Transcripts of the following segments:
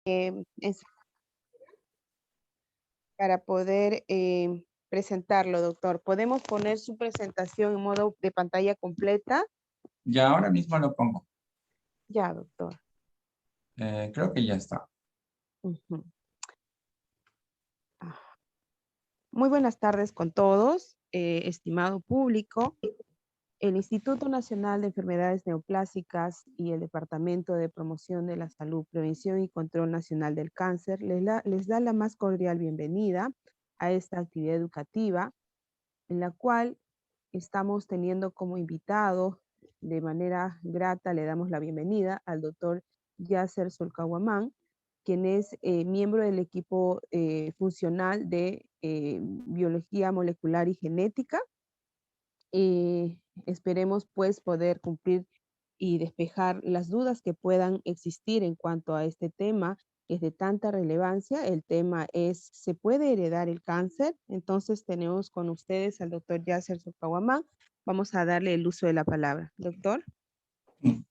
es para poder presentarlo, doctor. ¿Podemos poner su presentación en modo de pantalla completa? Ya ahora mismo lo pongo. Ya, doctor. Creo que ya está. Ujú. Muy buenas tardes con todos, estimado público. El Instituto Nacional de Enfermedades Neoplásicas y el Departamento de Promoción de la Salud, Prevención y Control Nacional del Cáncer les da la más cordial bienvenida a esta actividad educativa, en la cual estamos teniendo como invitado de manera grata, le damos la bienvenida al doctor Yasser Solcahuamán, quien es miembro del equipo funcional de Biología Molecular y Genética. Esperemos pues poder cumplir y despejar las dudas que puedan existir en cuanto a este tema, que es de tanta relevancia. El tema es, ¿se puede heredar el cáncer? Entonces tenemos con ustedes al doctor Yasser Solcahuamán. Vamos a darle el uso de la palabra. Doctor.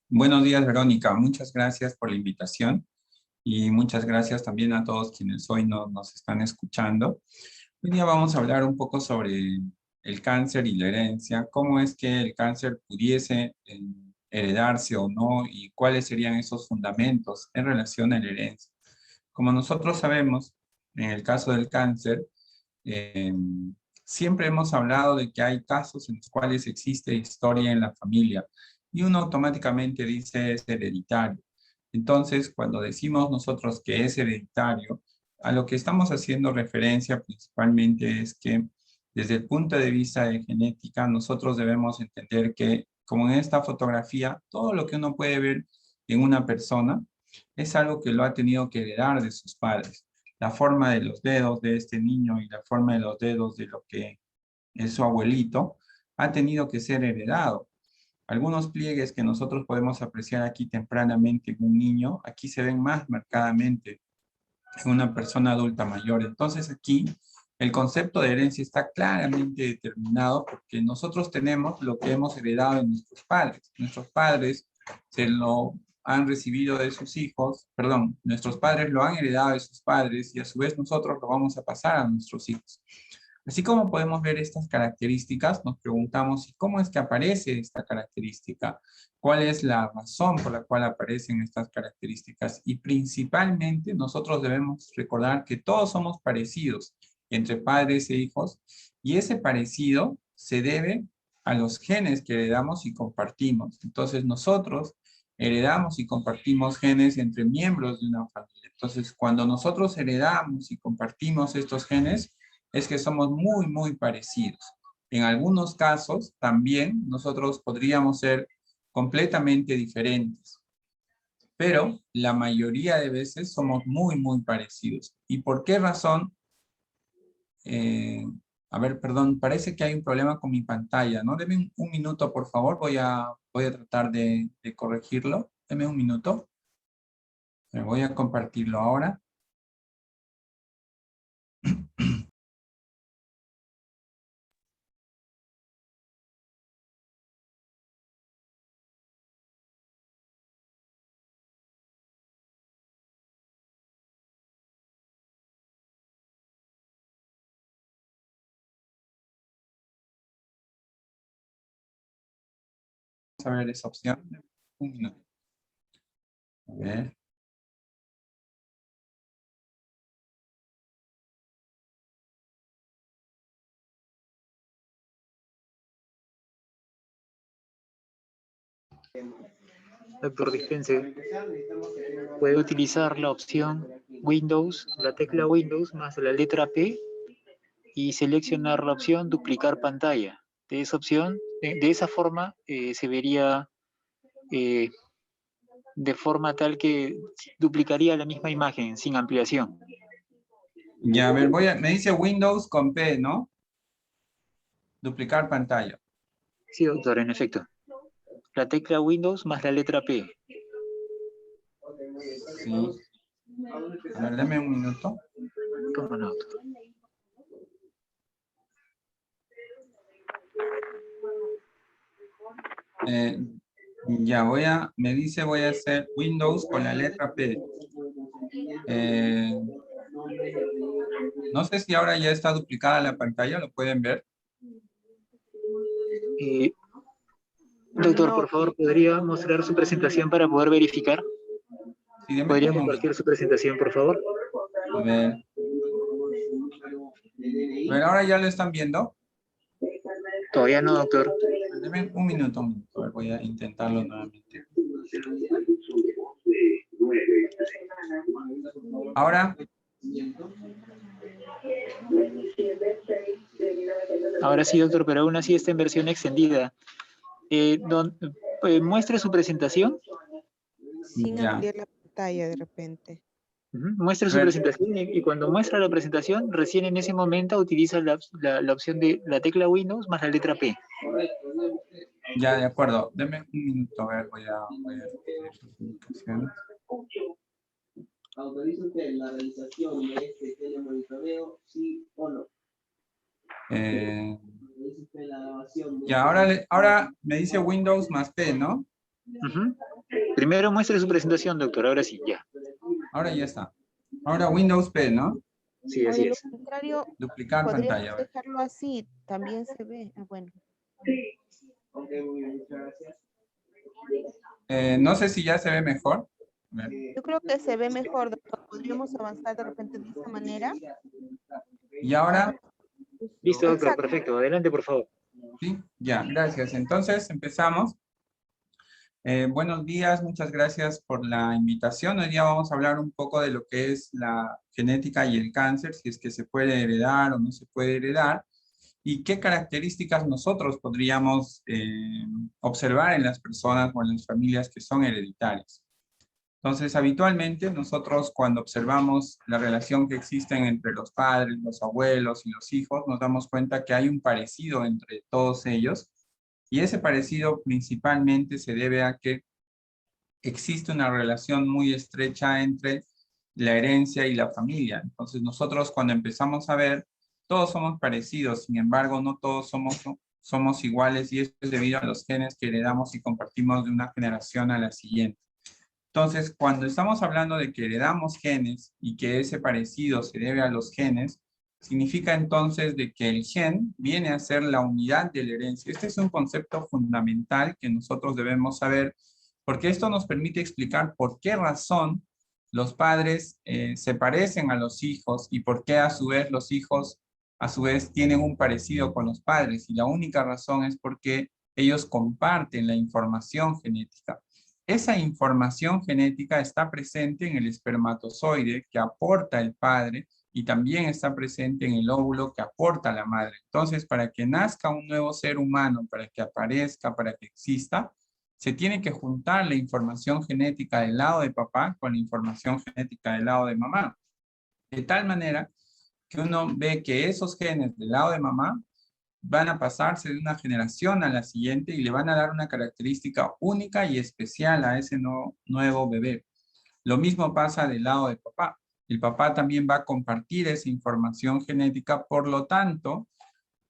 Buenos días, Verónica. Muchas gracias por la invitación y muchas gracias también a todos quienes hoy nos están escuchando. Hoy día vamos a hablar un poco sobre el cáncer y la herencia, cómo es que el cáncer pudiese heredarse o no y cuáles serían esos fundamentos en relación a la herencia. Como nosotros sabemos, en el caso del cáncer, eh, siempre hemos hablado de que hay casos en los cuales existe historia en la familia y uno automáticamente dice es hereditario. Entonces, cuando decimos nosotros que es hereditario, a lo que estamos haciendo referencia principalmente es que desde el punto de vista de genética, nosotros debemos entender que, como en esta fotografía, todo lo que uno puede ver en una persona es algo que lo ha tenido que heredar de sus padres. La forma de los dedos de este niño y la forma de los dedos de lo que es su abuelito ha tenido que ser heredado. Algunos pliegues que nosotros podemos apreciar aquí tempranamente en un niño, aquí se ven más marcadamente en una persona adulta mayor. Entonces aquí el concepto de herencia está claramente determinado porque nosotros tenemos lo que hemos heredado de nuestros padres. Nuestros padres se lo han recibido de sus hijos, perdón, nuestros padres lo han heredado de sus padres y a su vez nosotros lo vamos a pasar a nuestros hijos. Así como podemos ver estas características, nos preguntamos, ¿y cómo es que aparece esta característica? ¿Cuál es la razón por la cual aparecen estas características? Y principalmente nosotros debemos recordar que todos somos parecidos entre padres e hijos y ese parecido se debe a los genes que heredamos y compartimos. Entonces nosotros heredamos y compartimos genes entre miembros de una familia. Entonces cuando nosotros heredamos y compartimos estos genes, es que somos muy, muy parecidos. En algunos casos también nosotros podríamos ser completamente diferentes, pero la mayoría de veces somos muy, muy parecidos. ¿Y por qué razón? Eh, a ver, perdón, parece que hay un problema con mi pantalla, ¿no? Deme un minuto, por favor, voy a tratar de corregirlo. Deme un minuto. Voy a compartirlo ahora. Vamos a ver esa opción. Un minuto. A ver. Doctor, dispense, puede utilizar la opción Windows, la tecla Windows más la letra P y seleccionar la opción duplicar pantalla. De esa opción, de esa forma, se vería eh, de forma tal que duplicaría la misma imagen sin ampliación. Ya, a ver, me dice Windows con P, ¿no? Duplicar pantalla. Sí, doctor, en efecto. La tecla Windows más la letra P. Sí. A ver, dame un minuto. Toma nota. Ya me dice voy a hacer Windows con la letra P. Eh, no sé si ahora ya está duplicada la pantalla, ¿lo pueden ver? Doctor, No, por favor, ¿podría mostrar su presentación para poder verificar? Sí, deme ¿Podría un momento. compartir su presentación, por favor? A ver. A ver, ahora ya lo están viendo. Todavía no, doctor. Deme un minuto, un minuto. A ver, voy a intentarlo nuevamente. Ahora. Ahora sí, doctor, pero aún así está en versión extendida. Muestre su presentación. sin Ya. ampliar la pantalla de repente. Muestre A su ver. presentación y cuando muestra la presentación, recién en ese momento utiliza la opción de la tecla Windows más la letra P. Ya, de acuerdo. Deme un minuto. A ver, voy a escribir sus indicaciones. ¿Autoriza usted la realización de este telemonitoreo, sí o no? Ya, ahora me dice Windows más P, ¿no? Primero muestre su presentación, doctor. Ahora sí, ya. Ahora ya está. Ahora Windows P, ¿no? Sí, O así de lo es. contrario, Duplicar podríamos pantalla. A ver. dejarlo así, también se ve. Ah, bueno. Ok, muy bien, muchas gracias. No sé si ya se ve mejor. A ver. Yo creo que se ve mejor, doctor. Podríamos avanzar de repente de esta manera. Y ahora, Listo, doctor. Exacto. Perfecto. Adelante, por favor. sí, ya, gracias. Entonces empezamos. Buenos días, muchas gracias por la invitación. Hoy día vamos a hablar un poco de lo que es la genética y el cáncer, si es que se puede heredar o no se puede heredar, y qué características nosotros podríamos observar en las personas o en las familias que son hereditarias. Entonces, habitualmente nosotros cuando observamos la relación que existe entre los padres, los abuelos y los hijos, nos damos cuenta que hay un parecido entre todos ellos, y ese parecido principalmente se debe a que existe una relación muy estrecha entre la herencia y la familia. Entonces nosotros cuando empezamos a ver, todos somos parecidos, sin embargo no todos somos iguales, y esto es debido a los genes que heredamos y compartimos de una generación a la siguiente. Entonces, cuando estamos hablando de que heredamos genes y que ese parecido se debe a los genes, significa entonces de que el gen viene a ser la unidad de la herencia. Este es un concepto fundamental que nosotros debemos saber, porque esto nos permite explicar por qué razón los padres se parecen a los hijos y por qué a su vez los hijos a su vez tienen un parecido con los padres. Y la única razón es porque ellos comparten la información genética. Esa información genética está presente en el espermatozoide que aporta el padre y también está presente en el óvulo que aporta la madre. Entonces, para que nazca un nuevo ser humano, para que aparezca, para que exista, se tiene que juntar la información genética del lado de papá con la información genética del lado de mamá. De tal manera que uno ve que esos genes del lado de mamá van a pasarse de una generación a la siguiente y le van a dar una característica única y especial a ese nuevo bebé. Lo mismo pasa del lado de papá. El papá también va a compartir esa información genética, por lo tanto,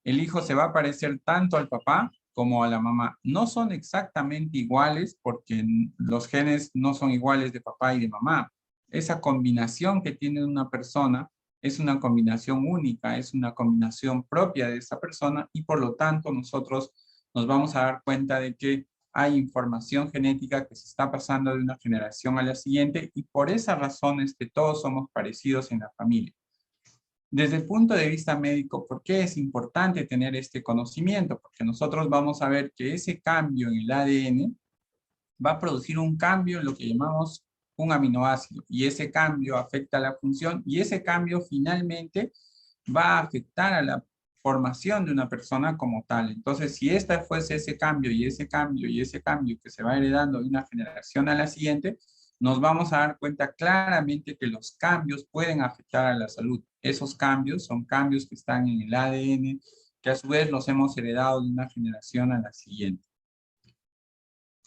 el hijo se va a parecer tanto al papá como a la mamá. No son exactamente iguales porque los genes no son iguales de papá y de mamá. Esa combinación que tiene una persona es una combinación única, es una combinación propia de esa persona, y por lo tanto nosotros nos vamos a dar cuenta de que hay información genética que se está pasando de una generación a la siguiente, y por esa razón es que todos somos parecidos en la familia. Desde el punto de vista médico, ¿por qué es importante tener este conocimiento? Porque nosotros vamos a ver que ese cambio en el ADN va a producir un cambio en lo que llamamos un aminoácido, y ese cambio afecta a la función, y ese cambio finalmente va a afectar a la formación de una persona como tal. Entonces, si esta fuese ese cambio y ese cambio y ese cambio que se va heredando de una generación a la siguiente, nos vamos a dar cuenta claramente que los cambios pueden afectar a la salud. Esos cambios son cambios que están en el ADN, que a su vez los hemos heredado de una generación a la siguiente.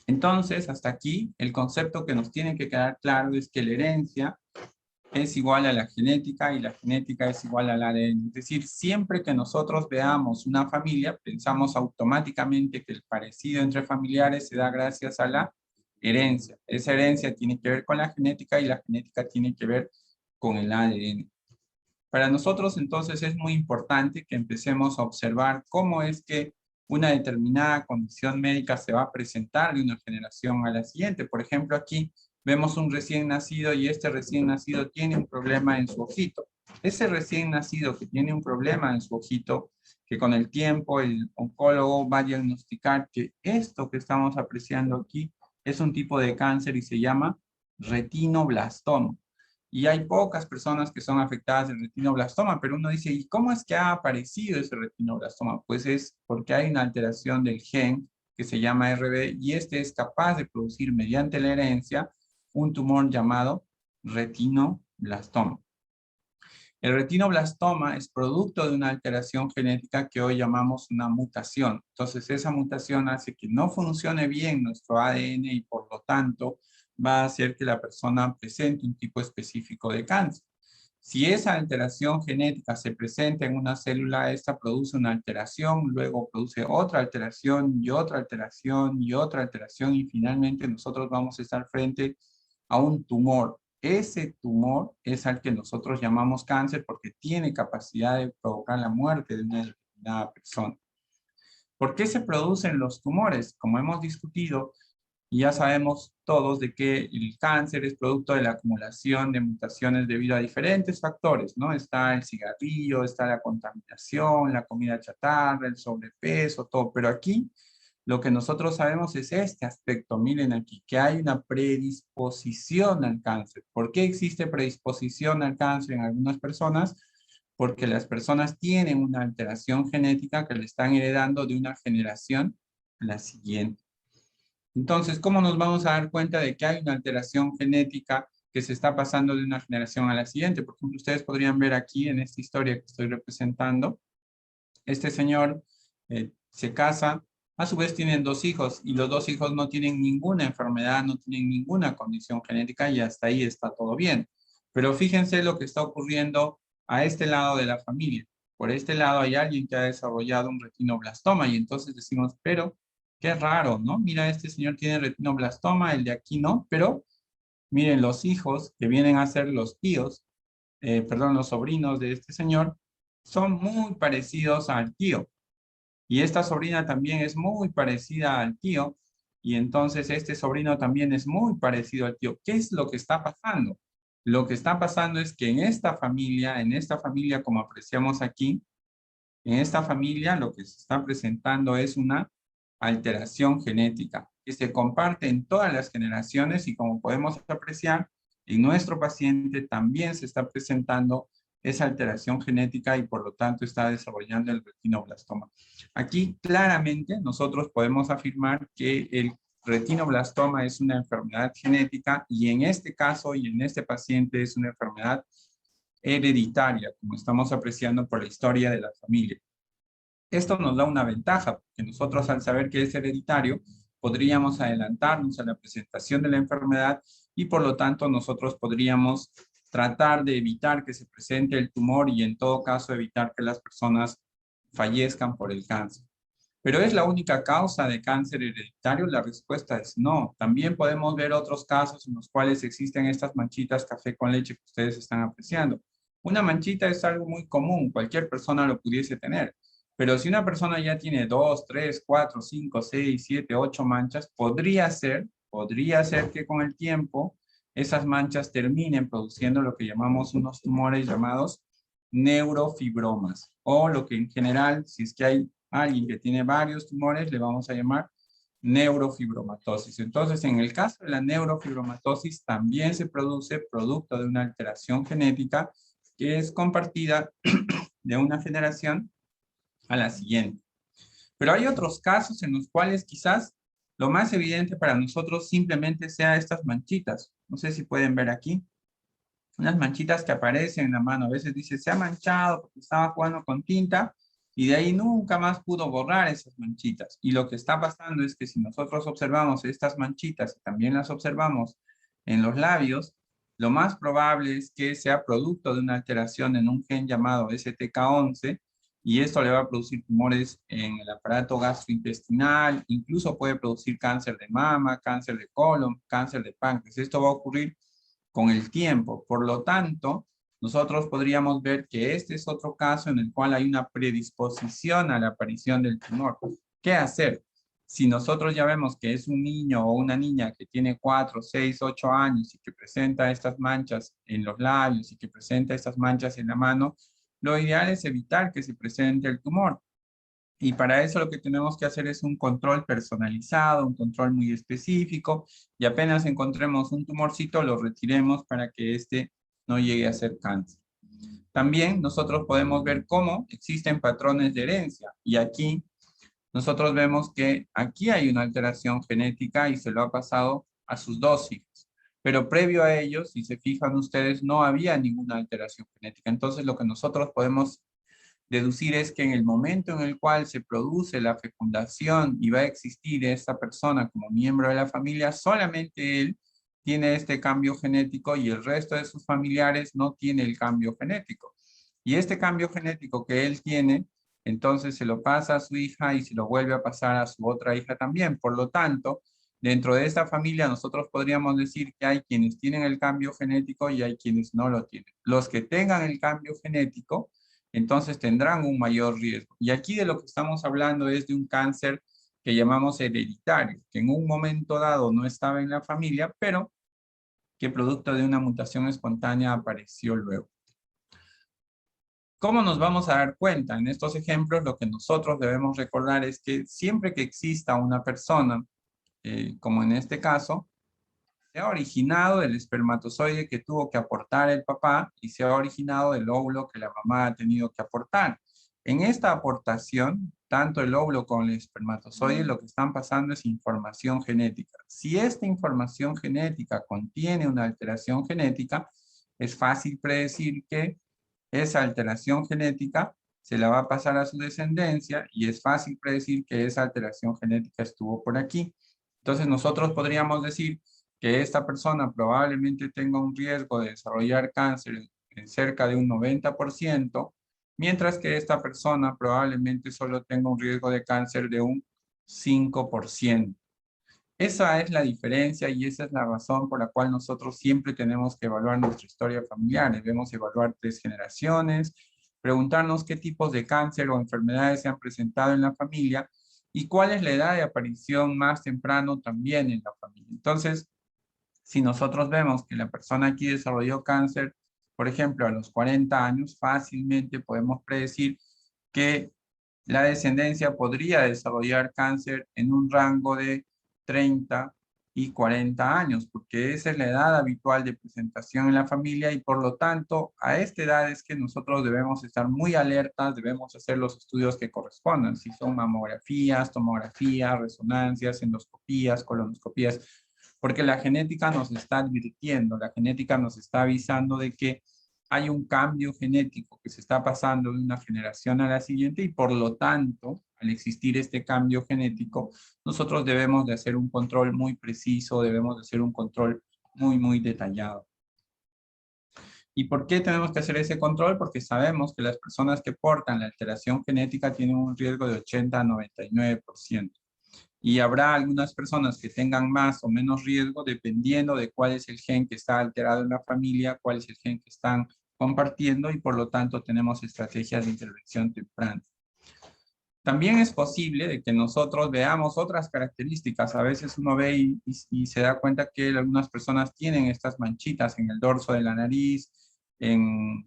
Entonces, hasta aquí, el concepto que nos tiene que quedar claro es que la herencia es igual a la genética y la genética es igual al ADN. Es decir, siempre que nosotros veamos una familia, pensamos automáticamente que el parecido entre familiares se da gracias a la herencia. Esa herencia tiene que ver con la genética y la genética tiene que ver con el ADN. Para nosotros entonces es muy importante que empecemos a observar cómo es que una determinada condición médica se va a presentar de una generación a la siguiente. Por ejemplo, aquí vemos un recién nacido y este recién nacido tiene un problema en su ojito. Ese recién nacido que tiene un problema en su ojito, que con el tiempo el oncólogo va a diagnosticar que esto que estamos apreciando aquí es un tipo de cáncer y se llama retinoblastoma. Y hay pocas personas que son afectadas del retinoblastoma, pero uno dice, ¿y cómo es que ha aparecido ese retinoblastoma? Pues es porque hay una alteración del gen que se llama RB y este es capaz de producir mediante la herencia un tumor llamado retinoblastoma. El retinoblastoma es producto de una alteración genética que hoy llamamos una mutación. Entonces, esa mutación hace que no funcione bien nuestro ADN y por lo tanto va a hacer que la persona presente un tipo específico de cáncer. Si esa alteración genética se presenta en una célula, esta produce una alteración, luego produce otra alteración y otra alteración y otra alteración y finalmente nosotros vamos a estar frente a un tumor. Ese tumor es al que nosotros llamamos cáncer porque tiene capacidad de provocar la muerte de una determinada persona. ¿Por qué se producen los tumores? Como hemos discutido, y ya sabemos todos de que el cáncer es producto de la acumulación de mutaciones debido a diferentes factores, ¿no? Está el cigarrillo, está la contaminación, la comida chatarra, el sobrepeso, todo. Pero aquí lo que nosotros sabemos es este aspecto. Miren aquí, que hay una predisposición al cáncer. ¿Por qué existe predisposición al cáncer en algunas personas? Porque las personas tienen una alteración genética que le están heredando de una generación a la siguiente. Entonces, ¿cómo nos vamos a dar cuenta de que hay una alteración genética que se está pasando de una generación a la siguiente? Por ejemplo, ustedes podrían ver aquí en esta historia que estoy representando, este señor se casa, a su vez tienen 2 hijos y los 2 hijos no tienen ninguna enfermedad, no tienen ninguna condición genética y hasta ahí está todo bien. Pero fíjense lo que está ocurriendo a este lado de la familia. Por este lado hay alguien que ha desarrollado un retinoblastoma y entonces decimos, pero qué raro, ¿no? Mira, este señor tiene retinoblastoma, el de aquí no, pero miren, los hijos que vienen a ser los tíos, perdón, los sobrinos de este señor, son muy parecidos al tío. Y esta sobrina también es muy parecida al tío. Y entonces este sobrino también es muy parecido al tío. ¿Qué es lo que está pasando? Lo que está pasando es que en esta familia como apreciamos aquí, en esta familia lo que se está presentando es una alteración genética que se comparte en todas las generaciones y como podemos apreciar, en nuestro paciente también se está presentando esa alteración genética y por lo tanto está desarrollando el retinoblastoma. Aquí claramente nosotros podemos afirmar que el retinoblastoma es una enfermedad genética y en este caso y en este paciente es una enfermedad hereditaria, como estamos apreciando por la historia de la familia. Esto nos da una ventaja, porque nosotros al saber que es hereditario, podríamos adelantarnos a la presentación de la enfermedad y por lo tanto nosotros podríamos tratar de evitar que se presente el tumor y en todo caso evitar que las personas fallezcan por el cáncer. ¿Pero es la única causa de cáncer hereditario? La respuesta es no. También podemos ver otros casos en los cuales existen estas manchitas café con leche que ustedes están apreciando. Una manchita es algo muy común, cualquier persona lo pudiese tener. Pero si una persona ya tiene 2, 3, 4, 5, 6, 7, 8 manchas, podría ser que con el tiempo esas manchas terminen produciendo lo que llamamos unos tumores llamados neurofibromas. O lo que en general, si es que hay alguien que tiene varios tumores, le vamos a llamar neurofibromatosis. Entonces, en el caso de la neurofibromatosis, también se produce producto de una alteración genética que es compartida de una generación a la siguiente. Pero hay otros casos en los cuales quizás lo más evidente para nosotros simplemente sea estas manchitas. No sé si pueden ver aquí. Unas manchitas que aparecen en la mano. A veces dice, se ha manchado porque estaba jugando con tinta y de ahí nunca más pudo borrar esas manchitas. Y lo que está pasando es que si nosotros observamos estas manchitas y también las observamos en los labios, lo más probable es que sea producto de una alteración en un gen llamado STK11 y esto le va a producir tumores en el aparato gastrointestinal, incluso puede producir cáncer de mama, cáncer de colon, cáncer de páncreas. Esto va a ocurrir con el tiempo. Por lo tanto, nosotros podríamos ver que este es otro caso en el cual hay una predisposición a la aparición del tumor. ¿Qué hacer? Si nosotros ya vemos que es un niño o una niña que tiene 4, 6, 8 años y que presenta estas manchas en los labios y que presenta estas manchas en la mano, lo ideal es evitar que se presente el tumor. Y para eso lo que tenemos que hacer es un control personalizado, un control muy específico, y apenas encontremos un tumorcito, lo retiremos para que este no llegue a ser cáncer. También nosotros podemos ver cómo existen patrones de herencia, y aquí nosotros vemos que aquí hay una alteración genética y se lo ha pasado a sus 2 hijos. Pero previo a ello, si se fijan ustedes, no había ninguna alteración genética. Entonces lo que nosotros podemos deducir es que en el momento en el cual se produce la fecundación y va a existir esta persona como miembro de la familia, solamente él tiene este cambio genético y el resto de sus familiares no tiene el cambio genético. Y este cambio genético que él tiene, entonces se lo pasa a su hija y se lo vuelve a pasar a su otra hija también. Por lo tanto, dentro de esta familia nosotros podríamos decir que hay quienes tienen el cambio genético y hay quienes no lo tienen. Los que tengan el cambio genético, entonces tendrán un mayor riesgo. Y aquí de lo que estamos hablando es de un cáncer que llamamos hereditario, que en un momento dado no estaba en la familia, pero que producto de una mutación espontánea apareció luego. ¿Cómo nos vamos a dar cuenta? En estos ejemplos lo que nosotros debemos recordar es que siempre que exista una persona, como en este caso, se ha originado el espermatozoide que tuvo que aportar el papá y se ha originado el óvulo que la mamá ha tenido que aportar. En esta aportación, tanto el óvulo como el espermatozoide lo que están pasando es información genética. Si esta información genética contiene una alteración genética, es fácil predecir que esa alteración genética se la va a pasar a su descendencia y es fácil predecir que esa alteración genética estuvo por aquí. Entonces nosotros podríamos decir que esta persona probablemente tenga un riesgo de desarrollar cáncer en cerca de un 90%, mientras que esta persona probablemente solo tenga un riesgo de cáncer de un 5%. Esa es la diferencia y esa es la razón por la cual nosotros siempre tenemos que evaluar nuestra historia familiar. Debemos evaluar 3 generaciones, preguntarnos qué tipos de cáncer o enfermedades se han presentado en la familia y cuál es la edad de aparición más temprano también en la familia. Entonces, si nosotros vemos que la persona aquí desarrolló cáncer, por ejemplo, a los 40 años, fácilmente podemos predecir que la descendencia podría desarrollar cáncer en un rango de 30 y 40 años, porque esa es la edad habitual de presentación en la familia y por lo tanto a esta edad es que nosotros debemos estar muy alertas, debemos hacer los estudios que correspondan, si son mamografías, tomografías, resonancias, endoscopías, colonoscopías, porque la genética nos está advirtiendo, la genética nos está avisando de que hay un cambio genético que se está pasando de una generación a la siguiente y por lo tanto, al existir este cambio genético, nosotros debemos de hacer un control muy preciso, debemos de hacer un control muy detallado. ¿Y por qué tenemos que hacer ese control? Porque sabemos que las personas que portan la alteración genética tienen un riesgo de 80 a 99%. Y habrá algunas personas que tengan más o menos riesgo dependiendo de cuál es el gen que está alterado en la familia, cuál es el gen que están compartiendo y por lo tanto tenemos estrategias de intervención temprana. También es posible de que nosotros veamos otras características. A veces uno ve y se da cuenta que algunas personas tienen estas manchitas en el dorso de la nariz, en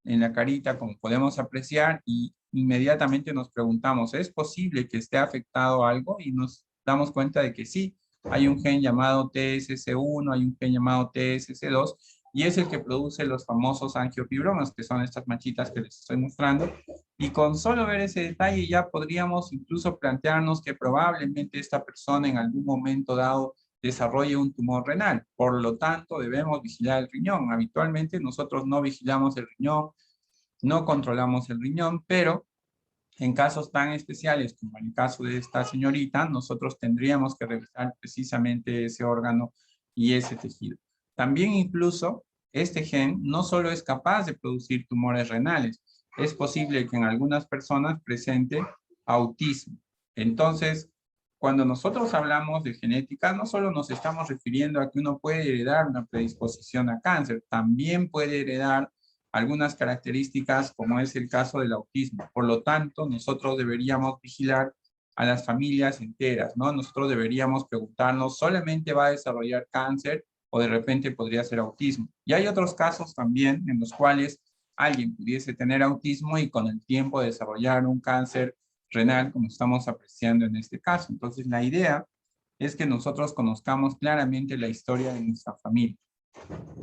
la carita, como podemos apreciar, y inmediatamente nos preguntamos, ¿es posible que esté afectado algo? Y nos damos cuenta de que sí, hay un gen llamado TSC1, hay un gen llamado TSC2, y es el que produce los famosos angiofibromas, que son estas manchitas que les estoy mostrando, y con solo ver ese detalle ya podríamos incluso plantearnos que probablemente esta persona en algún momento dado desarrolle un tumor renal. Por lo tanto, debemos vigilar el riñón. Habitualmente nosotros no vigilamos el riñón, no controlamos el riñón, pero en casos tan especiales como el caso de esta señorita, nosotros tendríamos que revisar precisamente ese órgano y ese tejido. También incluso este gen no solo es capaz de producir tumores renales, es posible que en algunas personas presente autismo. Entonces, cuando nosotros hablamos de genética, no solo nos estamos refiriendo a que uno puede heredar una predisposición a cáncer, también puede heredar algunas características como es el caso del autismo. Por lo tanto, nosotros deberíamos vigilar a las familias enteras, ¿no? Nosotros deberíamos preguntarnos, ¿solamente va a desarrollar cáncer o de repente podría ser autismo? Y hay otros casos también en los cuales alguien pudiese tener autismo y con el tiempo desarrollar un cáncer renal, como estamos apreciando en este caso. Entonces, la idea es que nosotros conozcamos claramente la historia de nuestra familia.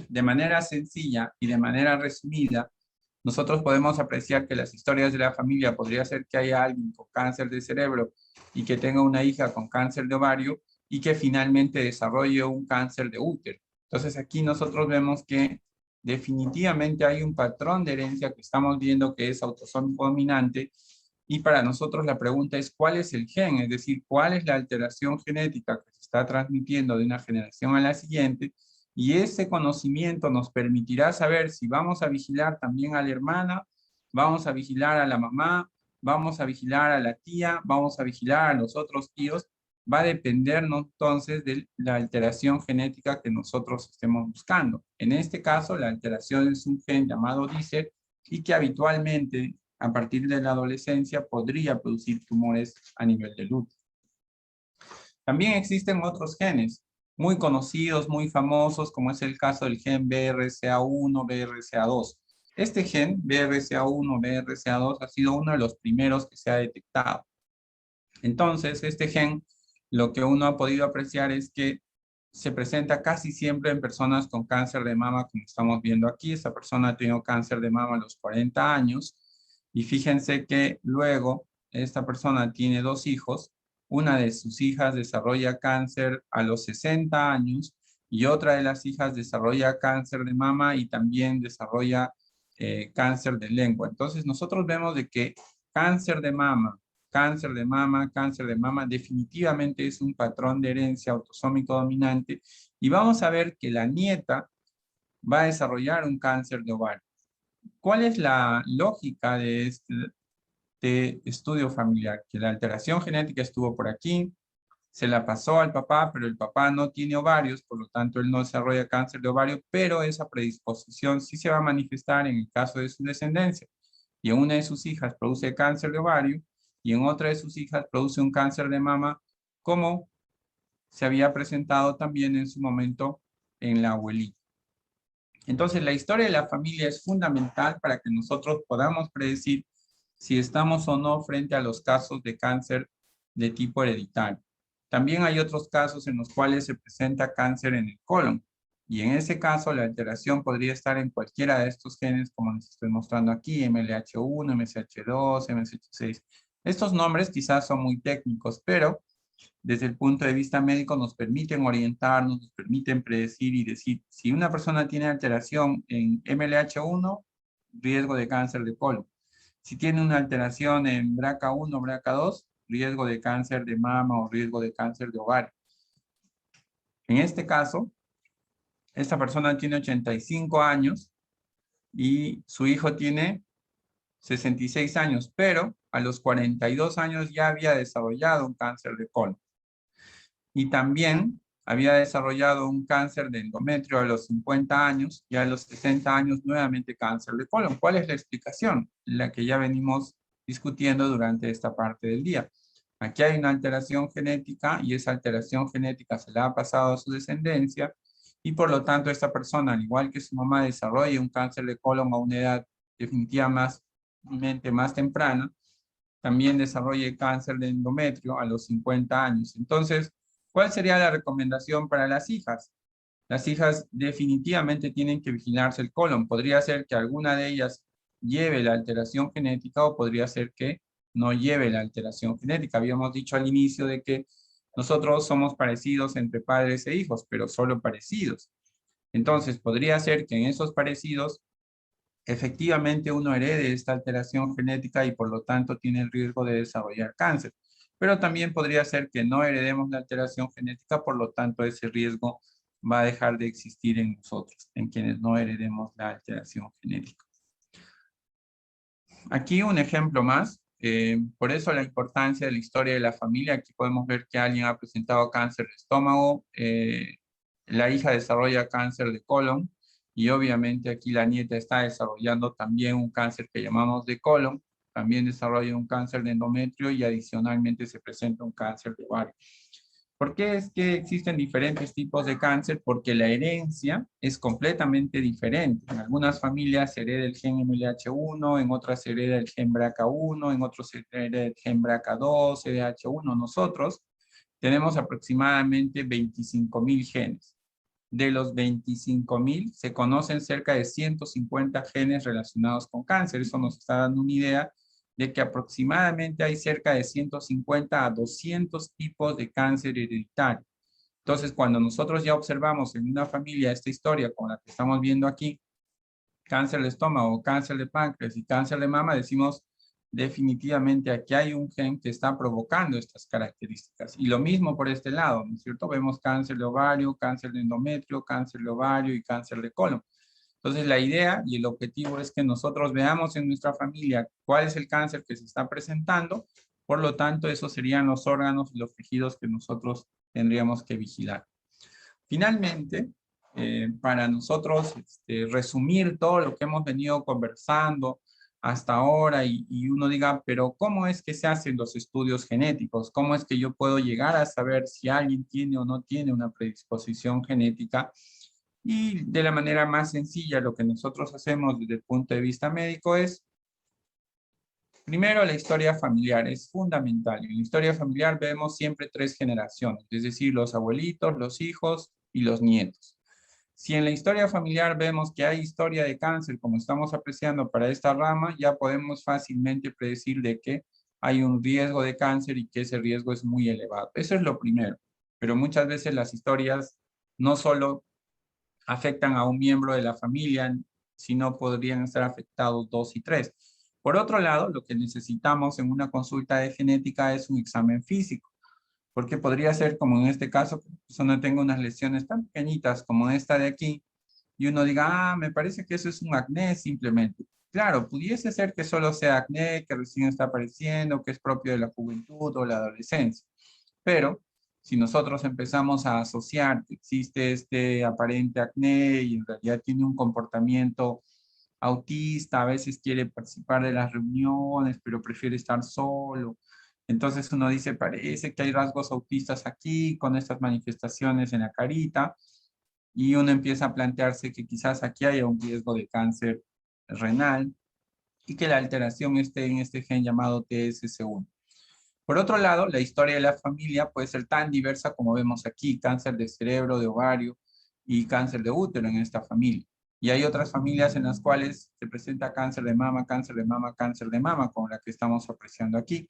De manera sencilla y de manera resumida, nosotros podemos apreciar que las historias de la familia podría ser que haya alguien con cáncer de cerebro y que tenga una hija con cáncer de ovario y que finalmente desarrolle un cáncer de útero. Entonces aquí nosotros vemos que definitivamente hay un patrón de herencia que estamos viendo que es autosómico dominante y para nosotros la pregunta es ¿cuál es el gen? Es decir, ¿cuál es la alteración genética que se está transmitiendo de una generación a la siguiente? Y ese conocimiento nos permitirá saber si vamos a vigilar también a la hermana, vamos a vigilar a la mamá, vamos a vigilar a la tía, vamos a vigilar a los otros tíos. Va a dependernos entonces de la alteración genética que nosotros estemos buscando. En este caso, la alteración es un gen llamado DICER y que habitualmente a partir de la adolescencia podría producir tumores a nivel del útero. También existen otros genes muy conocidos, muy famosos, como es el caso del gen BRCA1, BRCA2. Este gen, BRCA1, BRCA2, ha sido uno de los primeros que se ha detectado. Entonces, este gen, lo que uno ha podido apreciar es que se presenta casi siempre en personas con cáncer de mama, como estamos viendo aquí. Esta persona ha tenido cáncer de mama a los 40 años. Y fíjense que luego esta persona tiene 2 hijos. Una de sus hijas desarrolla cáncer a los 60 años y otra de las hijas desarrolla cáncer de mama y también desarrolla cáncer de lengua. Entonces nosotros vemos de que cáncer de mama, cáncer de mama, cáncer de mama, definitivamente es un patrón de herencia autosómico dominante y vamos a ver que la nieta va a desarrollar un cáncer de ovario. ¿Cuál es la lógica de este estudio familiar? Que la alteración genética estuvo por aquí, se la pasó al papá, pero el papá no tiene ovarios, por lo tanto él no desarrolla cáncer de ovario, pero esa predisposición sí se va a manifestar en el caso de su descendencia. Y en una de sus hijas produce cáncer de ovario y en otra de sus hijas produce un cáncer de mama, como se había presentado también en su momento en la abuelita. Entonces, la historia de la familia es fundamental para que nosotros podamos predecir si estamos o no frente a los casos de cáncer de tipo hereditario. También hay otros casos en los cuales se presenta cáncer en el colon. Y en ese caso, la alteración podría estar en cualquiera de estos genes, como les estoy mostrando aquí, MLH1, MSH2, MSH6. Estos nombres quizás son muy técnicos, pero desde el punto de vista médico nos permiten orientarnos, nos permiten predecir y decir, si una persona tiene alteración en MLH1, riesgo de cáncer de colon. Si tiene una alteración en BRCA1, BRCA2, riesgo de cáncer de mama o riesgo de cáncer de ovario. En este caso, esta persona tiene 85 años y su hijo tiene 66 años, pero a los 42 años ya había desarrollado un cáncer de colon. Y también había desarrollado un cáncer de endometrio a los 50 años y a los 60 años nuevamente cáncer de colon. ¿Cuál es la explicación? La que ya venimos discutiendo durante esta parte del día. Aquí hay una alteración genética y esa alteración genética se la ha pasado a su descendencia y por lo tanto esta persona, al igual que su mamá, desarrolla un cáncer de colon a una edad definitivamente más temprana, también desarrolla cáncer de endometrio a los 50 años. Entonces, ¿cuál sería la recomendación para las hijas? Las hijas definitivamente tienen que vigilarse el colon. Podría ser que alguna de ellas lleve la alteración genética o podría ser que no lleve la alteración genética. Habíamos dicho al inicio de que nosotros somos parecidos entre padres e hijos, pero solo parecidos. Entonces, podría ser que en esos parecidos efectivamente uno herede esta alteración genética y por lo tanto tiene el riesgo de desarrollar cáncer. Pero también podría ser que no heredemos la alteración genética, por lo tanto ese riesgo va a dejar de existir en nosotros, en quienes no heredemos la alteración genética. Aquí un ejemplo más. Por eso la importancia de la historia de la familia. Aquí podemos ver que alguien ha presentado cáncer de estómago, la hija desarrolla cáncer de colon y obviamente aquí la nieta está desarrollando también un cáncer que llamamos de colon, también desarrolla un cáncer de endometrio y adicionalmente se presenta un cáncer de ovario. ¿Por qué es que existen diferentes tipos de cáncer? Porque la herencia es completamente diferente. En algunas familias se hereda el gen MLH1, en otras se hereda el gen BRCA1, en otros se hereda el gen BRCA2, CDH1. Nosotros tenemos aproximadamente 25,000 genes. De los 25,000 se conocen cerca de 150 genes relacionados con cáncer. Eso nos está dando una idea de que aproximadamente hay cerca de 150 a 200 tipos de cáncer hereditario. Entonces, cuando nosotros ya observamos en una familia esta historia como la que estamos viendo aquí, cáncer de estómago, cáncer de páncreas y cáncer de mama, decimos definitivamente aquí hay un gen que está provocando estas características. Y lo mismo por este lado, ¿no es cierto? Vemos cáncer de ovario, cáncer de endometrio, cáncer de ovario y cáncer de colon. Entonces, la idea y el objetivo es que nosotros veamos en nuestra familia cuál es el cáncer que se está presentando. Por lo tanto, esos serían los órganos y los tejidos que nosotros tendríamos que vigilar. Finalmente, para nosotros resumir todo lo que hemos venido conversando hasta ahora y uno diga, pero ¿cómo es que se hacen los estudios genéticos? ¿Cómo es que yo puedo llegar a saber si alguien tiene o no tiene una predisposición genética? Y de la manera más sencilla, lo que nosotros hacemos desde el punto de vista médico es, primero, la historia familiar es fundamental. En la historia familiar vemos siempre 3 generaciones, es decir, los abuelitos, los hijos y los nietos. Si en la historia familiar vemos que hay historia de cáncer, como estamos apreciando para esta rama, ya podemos fácilmente predecir de que hay un riesgo de cáncer y que ese riesgo es muy elevado. Eso es lo primero. Pero muchas veces las historias no solo afectan a un miembro de la familia, sino podrían estar afectados 2 y 3. Por otro lado, lo que necesitamos en una consulta de genética es un examen físico, porque podría ser como en este caso, que la persona tenga unas lesiones tan pequeñitas como esta de aquí, y uno diga, me parece que eso es un acné simplemente. Claro, pudiese ser que solo sea acné, que recién está apareciendo, que es propio de la juventud o la adolescencia, pero si nosotros empezamos a asociar que existe este aparente acné y en realidad tiene un comportamiento autista, a veces quiere participar de las reuniones, pero prefiere estar solo. Entonces uno dice, parece que hay rasgos autistas aquí, con estas manifestaciones en la carita, y uno empieza a plantearse que quizás aquí haya un riesgo de cáncer renal y que la alteración esté en este gen llamado TSC1. Por otro lado, la historia de la familia puede ser tan diversa como vemos aquí, cáncer de cerebro, de ovario y cáncer de útero en esta familia. Y hay otras familias en las cuales se presenta cáncer de mama, cáncer de mama, cáncer de mama, como la que estamos apreciando aquí.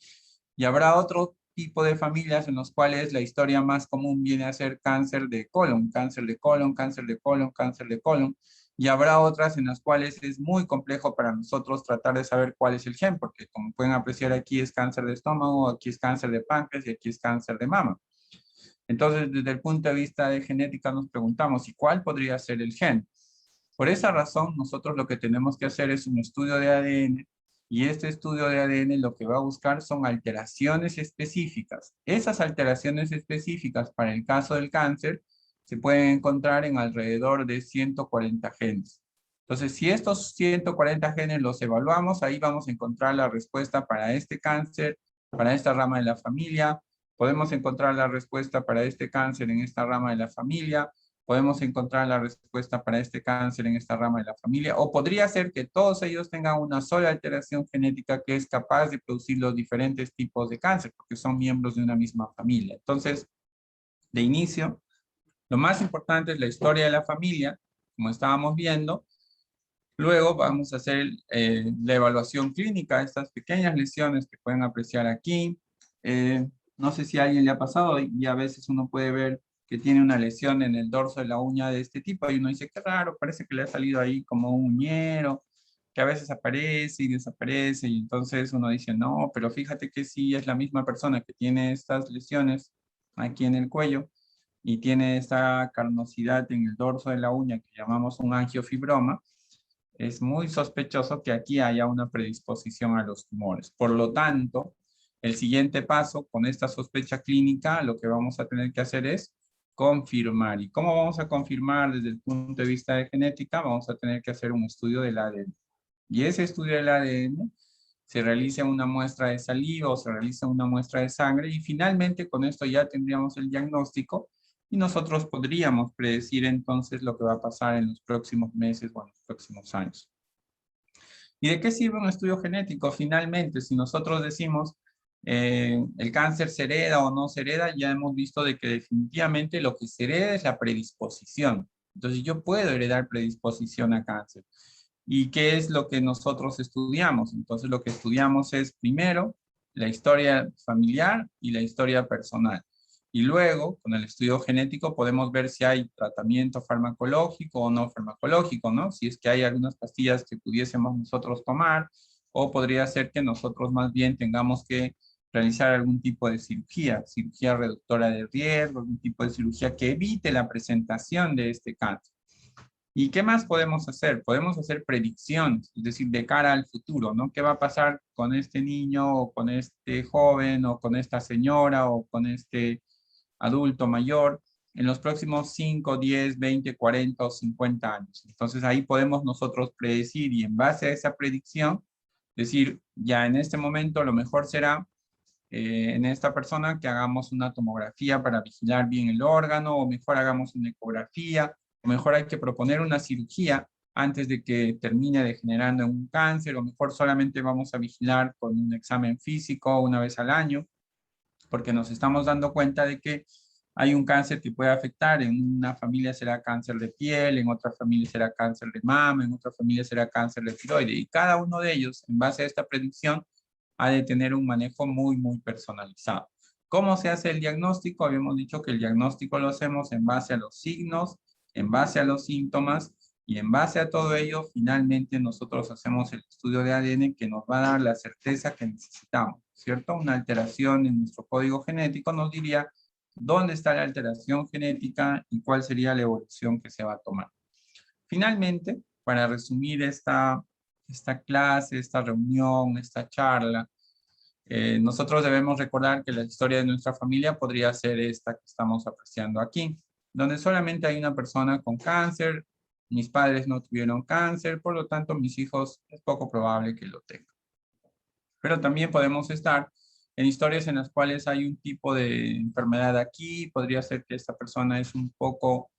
Y habrá otro tipo de familias en los cuales la historia más común viene a ser cáncer de colon, cáncer de colon, cáncer de colon, cáncer de colon. Y habrá otras en las cuales es muy complejo para nosotros tratar de saber cuál es el gen, porque como pueden apreciar aquí es cáncer de estómago, aquí es cáncer de páncreas y aquí es cáncer de mama. Entonces, desde el punto de vista de genética nos preguntamos, ¿y cuál podría ser el gen? Por esa razón, nosotros lo que tenemos que hacer es un estudio de ADN y este estudio de ADN lo que va a buscar son alteraciones específicas. Esas alteraciones específicas para el caso del cáncer se pueden encontrar en alrededor de 140 genes. Entonces, si estos 140 genes los evaluamos, ahí vamos a encontrar la respuesta para este cáncer, para esta rama de la familia. Podemos encontrar la respuesta para este cáncer en esta rama de la familia. Podemos encontrar la respuesta para este cáncer en esta rama de la familia, o podría ser que todos ellos tengan una sola alteración genética que es capaz de producir los diferentes tipos de cáncer, porque son miembros de una misma familia. Entonces, de inicio, lo más importante es la historia de la familia, como estábamos viendo. Luego vamos a hacer la evaluación clínica de estas pequeñas lesiones que pueden apreciar aquí. No sé si a alguien le ha pasado y a veces uno puede ver que tiene una lesión en el dorso de la uña de este tipo y uno dice, qué raro, parece que le ha salido ahí como un uñero, que a veces aparece y desaparece y entonces uno dice, no, pero fíjate que sí es la misma persona que tiene estas lesiones aquí en el cuello y tiene esta carnosidad en el dorso de la uña que llamamos un angiofibroma. es muy sospechoso que aquí haya una predisposición a los tumores. Por lo tanto, el siguiente paso con esta sospecha clínica, lo que vamos a tener que hacer es confirmar. ¿Y cómo vamos a confirmar desde el punto de vista de genética? Vamos a tener que hacer un estudio del ADN. Y ese estudio del ADN se realiza una muestra de saliva o se realiza una muestra de sangre y finalmente con esto ya tendríamos el diagnóstico y nosotros podríamos predecir entonces lo que va a pasar en los próximos meses o en los próximos años. ¿Y de qué sirve un estudio genético? Finalmente, si nosotros decimos el cáncer se hereda o no se hereda, ya hemos visto de que definitivamente lo que se hereda es la predisposición. Entonces yo puedo heredar predisposición a cáncer. ¿Y qué es lo que nosotros estudiamos? Entonces lo que estudiamos es primero la historia familiar y la historia personal. Y luego, con el estudio genético, podemos ver si hay tratamiento farmacológico o no farmacológico, ¿no? Si es que hay algunas pastillas que pudiésemos nosotros tomar, o podría ser que nosotros más bien tengamos que realizar algún tipo de cirugía reductora de riesgo, algún tipo de cirugía que evite la presentación de este cáncer. ¿Y qué más podemos hacer? Podemos hacer predicciones, es decir, de cara al futuro, ¿no? ¿Qué va a pasar con este niño o con este joven o con esta señora o con este adulto mayor en los próximos 5, 10, 20, 40 o 50 años? Entonces ahí podemos nosotros predecir y en base a esa predicción, decir, ya en este momento lo mejor será en esta persona que hagamos una tomografía para vigilar bien el órgano, o mejor hagamos una ecografía, o mejor hay que proponer una cirugía antes de que termine degenerando en un cáncer, o mejor solamente vamos a vigilar con un examen físico una vez al año, porque nos estamos dando cuenta de que hay un cáncer que puede afectar, en una familia será cáncer de piel, en otra familia será cáncer de mama, en otra familia será cáncer de tiroides, y cada uno de ellos, en base a esta predicción, ha de tener un manejo muy, muy personalizado. ¿Cómo se hace el diagnóstico? Habíamos dicho que el diagnóstico lo hacemos en base a los signos, en base a los síntomas, y en base a todo ello, finalmente nosotros hacemos el estudio de ADN que nos va a dar la certeza que necesitamos, ¿cierto? Una alteración en nuestro código genético nos diría dónde está la alteración genética y cuál sería la evolución que se va a tomar. Finalmente, para resumir esta clase, esta reunión, esta charla, nosotros debemos recordar que la historia de nuestra familia podría ser esta que estamos apreciando aquí, donde solamente hay una persona con cáncer, mis padres no tuvieron cáncer, por lo tanto mis hijos es poco probable que lo tengan. Pero también podemos estar en historias en las cuales hay un tipo de enfermedad aquí, podría ser que esta persona es un poco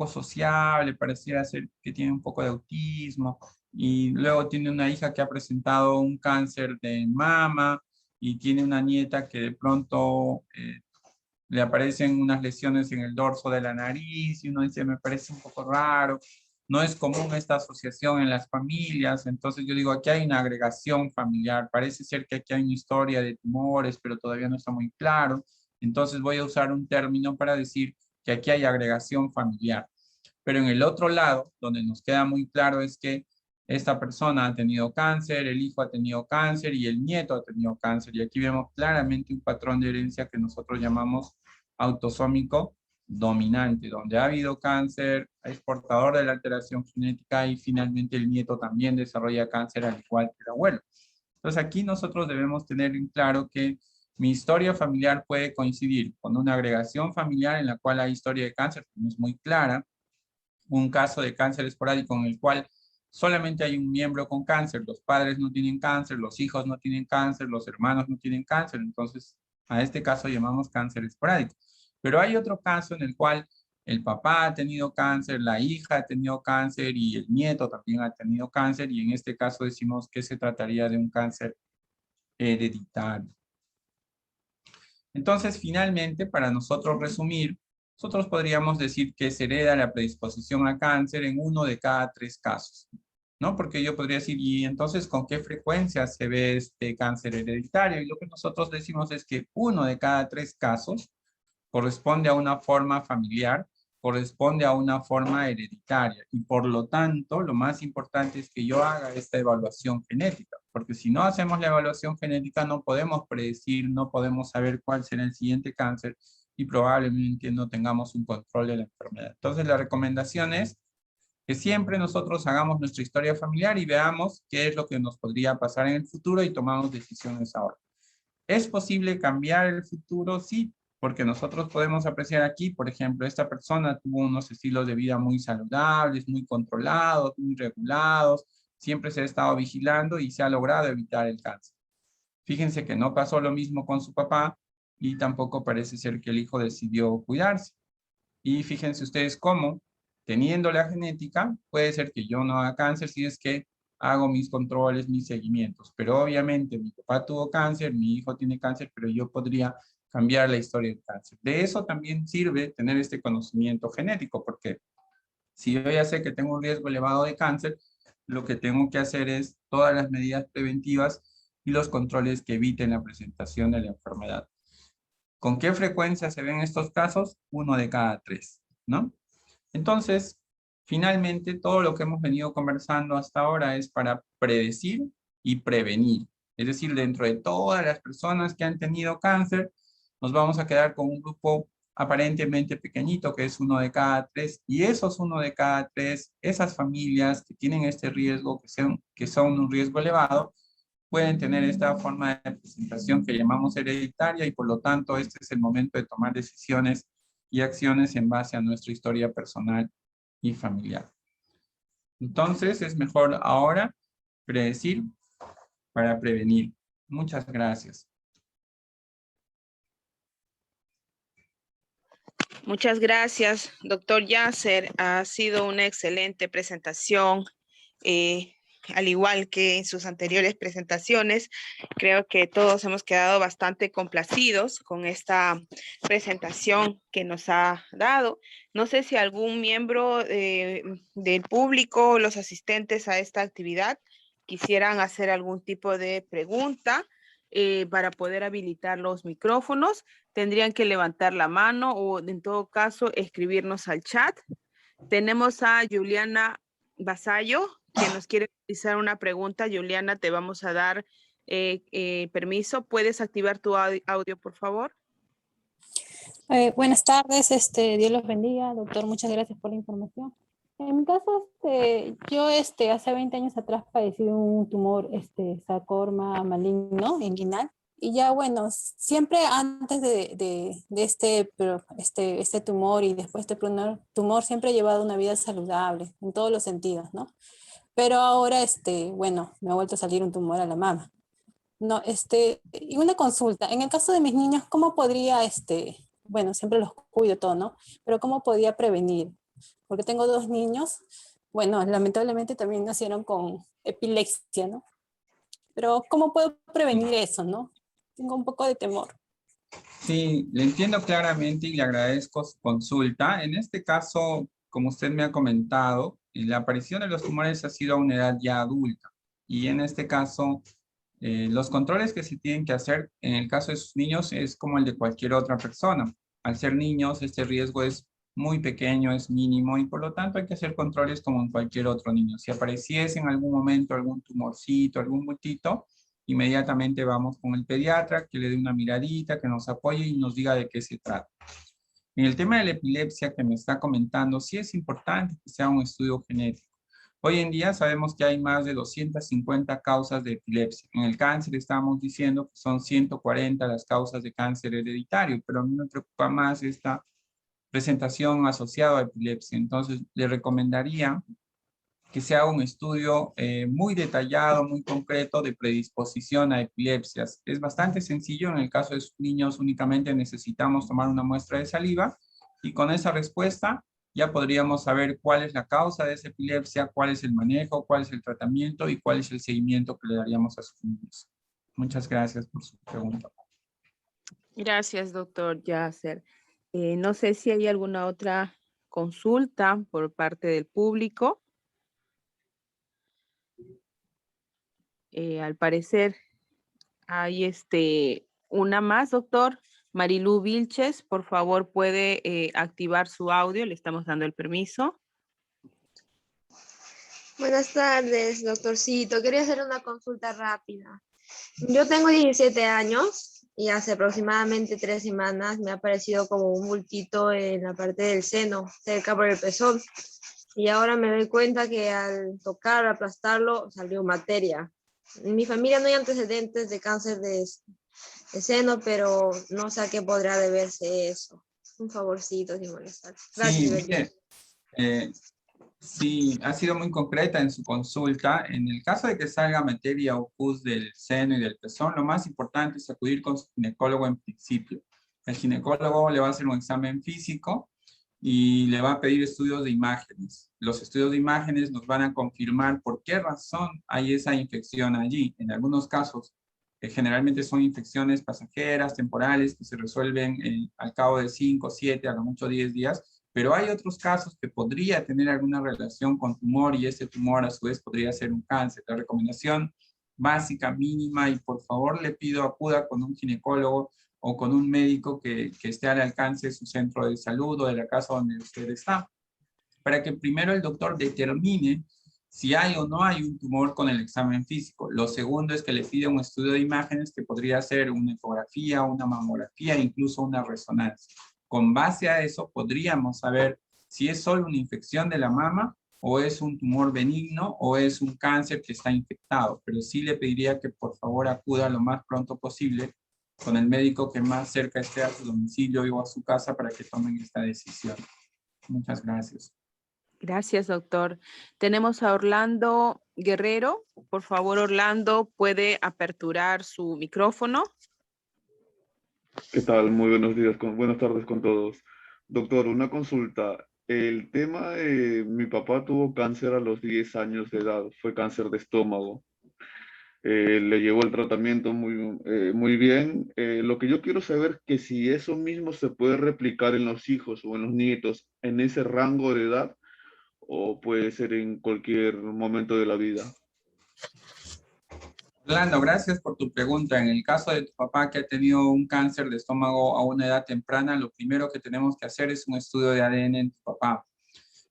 sociable, pareciera ser que tiene un poco de autismo, y luego tiene una hija que ha presentado un cáncer de mama, y tiene una nieta que de pronto le aparecen unas lesiones en el dorso de la nariz, y uno dice, me parece un poco raro, no es común esta asociación en las familias. Entonces yo digo, aquí hay una agregación familiar, parece ser que aquí hay una historia de tumores, pero todavía no está muy claro. Entonces voy a usar un término para decir que aquí hay agregación familiar. Pero en el otro lado, donde nos queda muy claro es que esta persona ha tenido cáncer, el hijo ha tenido cáncer y el nieto ha tenido cáncer. Y aquí vemos claramente un patrón de herencia que nosotros llamamos autosómico dominante, donde ha habido cáncer, es portador de la alteración genética y finalmente el nieto también desarrolla cáncer al igual que el abuelo. Entonces aquí nosotros debemos tener en claro que mi historia familiar puede coincidir con una agregación familiar en la cual hay historia de cáncer, que no es muy clara, un caso de cáncer esporádico en el cual solamente hay un miembro con cáncer, los padres no tienen cáncer, los hijos no tienen cáncer, los hermanos no tienen cáncer, entonces a este caso llamamos cáncer esporádico. Pero hay otro caso en el cual el papá ha tenido cáncer, la hija ha tenido cáncer y el nieto también ha tenido cáncer, y en este caso decimos que se trataría de un cáncer hereditario. Entonces, finalmente, para nosotros resumir, nosotros podríamos decir que se hereda la predisposición a cáncer en 1 de cada 3 casos, ¿no? Porque yo podría decir, ¿y entonces con qué frecuencia se ve este cáncer hereditario? Y lo que nosotros decimos es que 1 de cada 3 casos corresponde a una forma familiar, corresponde a una forma hereditaria. Y por lo tanto, lo más importante es que yo haga esta evaluación genética, porque si no hacemos la evaluación genética no podemos predecir, no podemos saber cuál será el siguiente cáncer y probablemente no tengamos un control de la enfermedad. Entonces la recomendación es Que siempre nosotros hagamos nuestra historia familiar y veamos qué es lo que nos podría pasar en el futuro y tomamos decisiones ahora. ¿Es posible cambiar el futuro? Sí, porque nosotros podemos apreciar aquí, por ejemplo, esta persona tuvo unos estilos de vida muy saludables, muy controlados, muy regulados, siempre se ha estado vigilando y se ha logrado evitar el cáncer. Fíjense que no pasó lo mismo con su papá y tampoco parece ser que el hijo decidió cuidarse. Y fíjense ustedes cómo, teniendo la genética, puede ser que yo no haga cáncer si es que hago mis controles, mis seguimientos. Pero obviamente mi papá tuvo cáncer, mi hijo tiene cáncer, pero yo podría cambiar la historia del cáncer. De eso también sirve tener este conocimiento genético, porque si yo ya sé que tengo un riesgo elevado de cáncer, lo que tengo que hacer es todas las medidas preventivas y los controles que eviten la presentación de la enfermedad. ¿Con qué frecuencia se ven estos casos? 1 de cada 3, ¿no? Entonces, finalmente, todo lo que hemos venido conversando hasta ahora es para predecir y prevenir. Es decir, dentro de todas las personas que han tenido cáncer, nos vamos a quedar con un grupo aparentemente pequeñito, que es 1 de cada 3, y esos 1 de cada 3, esas familias que tienen este riesgo, que son un riesgo elevado, pueden tener esta forma de presentación que llamamos hereditaria y por lo tanto este es el momento de tomar decisiones y acciones en base a nuestra historia personal y familiar. Entonces es mejor ahora predecir para prevenir. Muchas gracias. Muchas gracias, doctor Yasser. Ha sido una excelente presentación. Al igual que en sus anteriores presentaciones, creo que todos hemos quedado bastante complacidos con esta presentación que nos ha dado. No sé si algún miembro del público o los asistentes a esta actividad quisieran hacer algún tipo de pregunta para poder habilitar los micrófonos. Tendrían que levantar la mano o en todo caso escribirnos al chat. Tenemos a Juliana Basayo, que nos quiere realizar una pregunta. Juliana, te vamos a dar permiso. ¿Puedes activar tu audio, por favor? Buenas tardes, Dios los bendiga, doctor, muchas gracias por la información. En mi caso, yo hace 20 años atrás padecí un tumor, sarcoma maligno inguinal, y ya bueno, siempre antes de este tumor y después de este tumor, siempre he llevado una vida saludable en todos los sentidos, ¿no? Pero ahora, bueno, me ha vuelto a salir un tumor a la mama. No, y una consulta, en el caso de mis niños, ¿cómo podría, bueno, siempre los cuido todo, ¿no? Pero ¿cómo podía prevenir? Porque tengo 2 niños, bueno, lamentablemente también nacieron con epilepsia, ¿no? Pero ¿cómo puedo prevenir eso, no? Tengo un poco de temor. Sí, le entiendo claramente y le agradezco su consulta. En este caso, como usted me ha comentado, la aparición de los tumores ha sido a una edad ya adulta. Y en este caso, los controles que se tienen que hacer en el caso de sus niños es como el de cualquier otra persona. Al ser niños, este riesgo es muy pequeño, es mínimo y por lo tanto hay que hacer controles como en cualquier otro niño. Si apareciese en algún momento algún tumorcito, algún bultito, inmediatamente vamos con el pediatra, que le dé una miradita, que nos apoye y nos diga de qué se trata. En el tema de la epilepsia que me está comentando, sí es importante que sea un estudio genético. Hoy en día sabemos que hay más de 250 causas de epilepsia. En el cáncer estamos diciendo que son 140 las causas de cáncer hereditario, pero a mí me preocupa más esta presentación asociada a epilepsia. Entonces, le recomendaría que se haga un estudio muy detallado, muy concreto de predisposición a epilepsias. Es bastante sencillo, en el caso de sus niños únicamente necesitamos tomar una muestra de saliva y con esa respuesta ya podríamos saber cuál es la causa de esa epilepsia, cuál es el manejo, cuál es el tratamiento y cuál es el seguimiento que le daríamos a sus niños. Muchas gracias por su pregunta. Gracias, doctor Yasser. No sé si hay alguna otra consulta por parte del público. Al parecer hay una más, doctor. Marilu Vilches, por favor, puede activar su audio. Le estamos dando el permiso. Buenas tardes, doctorcito. Quería hacer una consulta rápida. Yo tengo 17 años y hace aproximadamente 3 semanas me ha aparecido como un bultito en la parte del seno, cerca por el pezón. y ahora me doy cuenta que al tocar, aplastarlo, salió materia. En mi familia no hay antecedentes de cáncer de seno, pero no sé a qué podrá deberse eso. Un favorcito, sin molestar. Gracias, Sí, Belén. mire, sí, ha sido muy concreta en su consulta. En el caso de que salga materia o pus del seno y del pezón, lo más importante es acudir con su ginecólogo en principio. El ginecólogo le va a hacer un examen físico y le va a pedir estudios de imágenes. Los estudios de imágenes nos van a confirmar por qué razón hay esa infección allí. En algunos casos, generalmente son infecciones pasajeras, temporales, que se resuelven al cabo de 5, 7, a lo mucho 10 días, pero hay otros casos que podría tener alguna relación con tumor y ese tumor a su vez podría ser un cáncer. La recomendación básica, mínima, y por favor le pido acuda con un ginecólogo o con un médico que esté al alcance de su centro de salud o de la casa donde usted está, para que primero el doctor determine si hay o no hay un tumor con el examen físico. Lo segundo es que le pide un estudio de imágenes que podría ser una ecografía, una mamografía, incluso una resonancia. Con base a eso podríamos saber si es solo una infección de la mama o es un tumor benigno o es un cáncer que está infectado. Pero sí le pediría que por favor acuda lo más pronto posible con el médico que más cerca esté a su domicilio o a su casa para que tomen esta decisión. Muchas gracias. Gracias, doctor. Tenemos a Orlando Guerrero. Por favor, Orlando, ¿puede aperturar su micrófono? ¿Qué tal? Muy buenos días, buenas tardes con todos. Doctor, una consulta. El tema de mi papá tuvo cáncer a los 10 años de edad, fue cáncer de estómago. Le llevó el tratamiento muy bien. Lo que yo quiero saber es que si eso mismo se puede replicar en los hijos o en los nietos en ese rango de edad o puede ser en cualquier momento de la vida. Orlando, gracias por tu pregunta. En el caso de tu papá que ha tenido un cáncer de estómago a una edad temprana, lo primero que tenemos que hacer es un estudio de ADN en tu papá.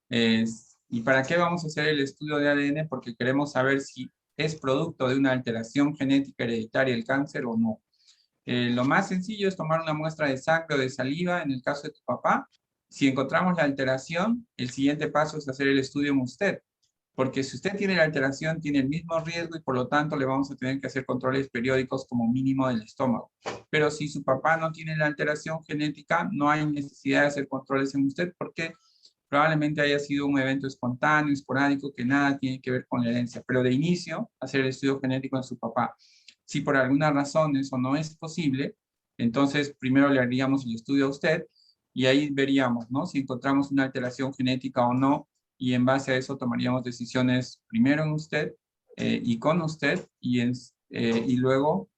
¿Y para qué vamos a hacer el estudio de ADN? Porque queremos saber si es producto de una alteración genética hereditaria el cáncer o no. Lo más sencillo es tomar una muestra de sangre o de saliva en el caso de tu papá. Si encontramos la alteración, el siguiente paso es hacer el estudio en usted. Porque si usted tiene la alteración, tiene el mismo riesgo y por lo tanto le vamos a tener que hacer controles periódicos como mínimo del estómago. Pero si su papá no tiene la alteración genética, no hay necesidad de hacer controles en usted porque probablemente haya sido un evento espontáneo, esporádico, que nada tiene que ver con la herencia. Pero de inicio, hacer el estudio genético en su papá. Si por alguna razón eso no es posible, entonces primero le haríamos el estudio a usted y ahí veríamos, ¿no? Si encontramos una alteración genética o no, y en base a eso tomaríamos decisiones primero en usted y con usted y luego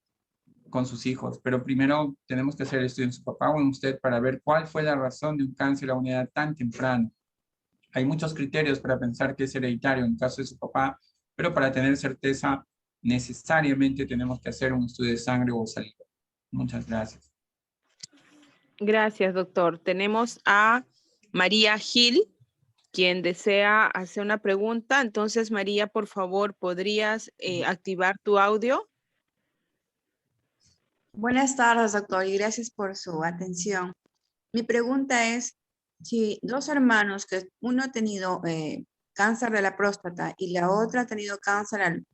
con sus hijos. Pero primero tenemos que hacer el estudio en su papá o en usted para ver cuál fue la razón de un cáncer a una edad tan temprana. Hay muchos criterios para pensar que es hereditario en el caso de su papá, pero para tener certeza necesariamente tenemos que hacer un estudio de sangre o saliva. Muchas gracias. Gracias, doctor. Tenemos a María Gil, quien desea hacer una pregunta. Entonces, María, por favor, ¿podrías activar tu audio? Buenas tardes, doctor, y gracias por su atención. Mi pregunta es, si dos hermanos, que uno ha tenido cáncer de la próstata y la otra ha tenido cáncer al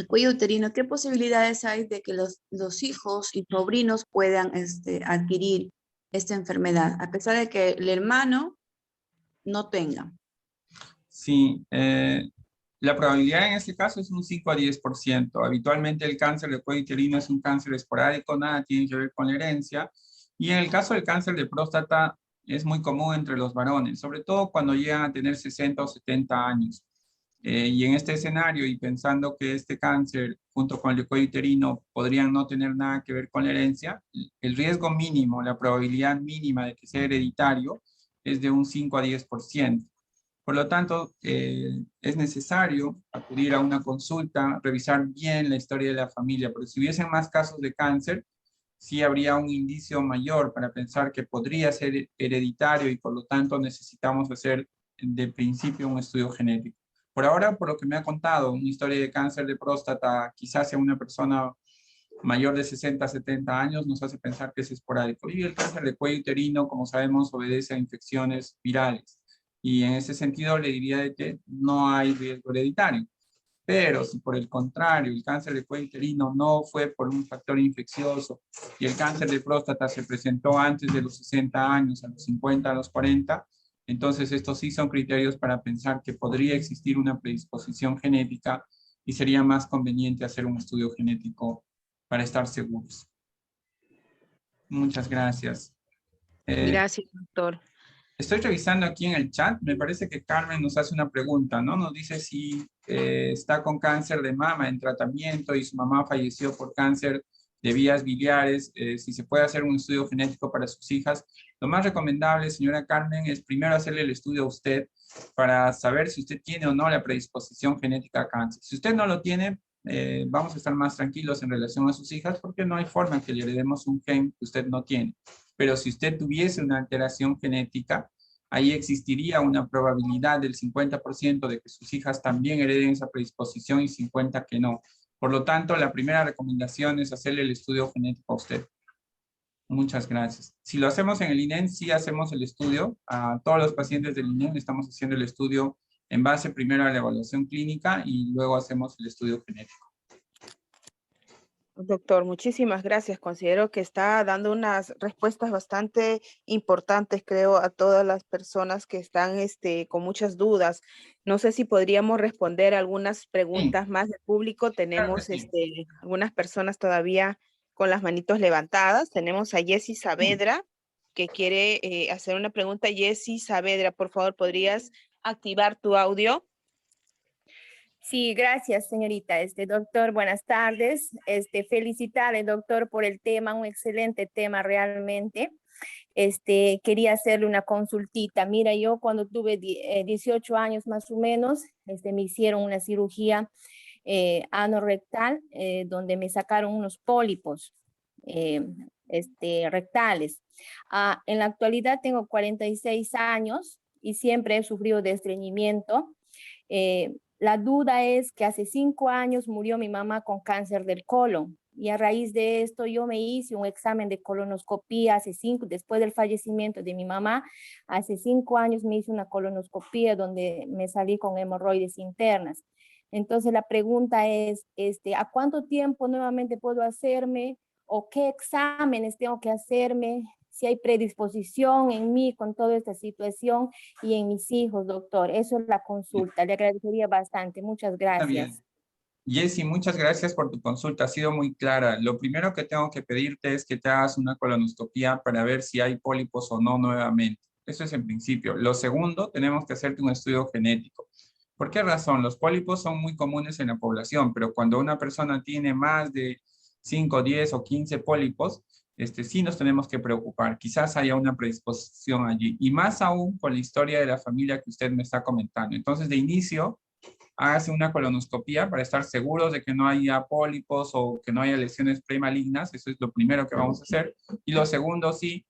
cuello uterino, ¿qué posibilidades hay de que los hijos y sobrinos puedan adquirir esta enfermedad, a pesar de que el hermano no tenga? Sí, la probabilidad en este caso es un 5 a 10%. Habitualmente el cáncer de cuello uterino es un cáncer esporádico, nada tiene que ver con la herencia. Y en el caso del cáncer de próstata es muy común entre los varones, sobre todo cuando llegan a tener 60 o 70 años. Y en este escenario, y pensando que este cáncer junto con el de cuello uterino podrían no tener nada que ver con la herencia, el riesgo mínimo, la probabilidad mínima de que sea hereditario es de un 5 a 10%. Por lo tanto, es necesario acudir a una consulta, revisar bien la historia de la familia, porque si hubiesen más casos de cáncer, sí habría un indicio mayor para pensar que podría ser hereditario y por lo tanto necesitamos hacer de principio un estudio genético. Por ahora, por lo que me ha contado, una historia de cáncer de próstata, quizás sea una persona mayor de 60, 70 años, nos hace pensar que es esporádico. Y el cáncer de cuello uterino, como sabemos, obedece a infecciones virales. Y en ese sentido le diría de que no hay riesgo hereditario. Pero si por el contrario el cáncer de cuello uterino no fue por un factor infeccioso y el cáncer de próstata se presentó antes de los 60 años, a los 50, a los 40, entonces estos sí son criterios para pensar que podría existir una predisposición genética y sería más conveniente hacer un estudio genético para estar seguros. Muchas gracias. Gracias, doctor. Estoy revisando aquí en el chat, me parece que Carmen nos hace una pregunta, ¿no? Nos dice si está con cáncer de mama en tratamiento y su mamá falleció por cáncer de vías biliares, si se puede hacer un estudio genético para sus hijas. Lo más recomendable, señora Carmen, es primero hacerle el estudio a usted para saber si usted tiene o no la predisposición genética a cáncer. Si usted no lo tiene, vamos a estar más tranquilos en relación a sus hijas porque no hay forma que le heredemos un gen que usted no tiene. Pero si usted tuviese una alteración genética, ahí existiría una probabilidad del 50% de que sus hijas también hereden esa predisposición y 50% que no. Por lo tanto, la primera recomendación es hacerle el estudio genético a usted. Muchas gracias. Si lo hacemos en el INEN, sí hacemos el estudio. A todos los pacientes del INEN estamos haciendo el estudio en base primero a la evaluación clínica y luego hacemos el estudio genético. Doctor, muchísimas gracias. Considero que está dando unas respuestas bastante importantes, creo, a todas las personas que están con muchas dudas. No sé si podríamos responder algunas preguntas más del público. Tenemos algunas personas todavía con las manitos levantadas. Tenemos a Jessy Saavedra que quiere hacer una pregunta. Jessy Saavedra, por favor, ¿podrías activar tu audio? Sí, gracias, señorita. Doctor, buenas tardes. Felicitarle, doctor, por el tema, un excelente tema realmente. Quería hacerle una consultita. Mira, yo cuando tuve 18 años más o menos, me hicieron una cirugía anorrectal, donde me sacaron unos pólipos rectales. En la actualidad tengo 46 años y siempre he sufrido de estreñimiento. La duda es que hace 5 años murió mi mamá con cáncer del colon y a raíz de esto yo me hice un examen de colonoscopía después del fallecimiento de mi mamá, hace 5 años me hice una colonoscopía donde me salí con hemorroides internas. Entonces la pregunta es, ¿a cuánto tiempo nuevamente puedo hacerme o qué exámenes tengo que hacerme? Si hay predisposición en mí con toda esta situación y en mis hijos, doctor. Eso es la consulta. Le agradecería bastante. Muchas gracias. Está bien. Jessy, muchas gracias por tu consulta. Ha sido muy clara. Lo primero que tengo que pedirte es que te hagas una colonoscopia para ver si hay pólipos o no nuevamente. Eso es en principio. Lo segundo, tenemos que hacerte un estudio genético. ¿Por qué razón? Los pólipos son muy comunes en la población, pero cuando una persona tiene más de 5, 10 o 15 pólipos, sí nos tenemos que preocupar. Quizás haya una predisposición allí. Y más aún con la historia de la familia que usted me está comentando. Entonces, de inicio, hágase una colonoscopia para estar seguros de que no haya pólipos o que no haya lesiones premalignas. Eso es lo primero que vamos a hacer. Y lo segundo, sí,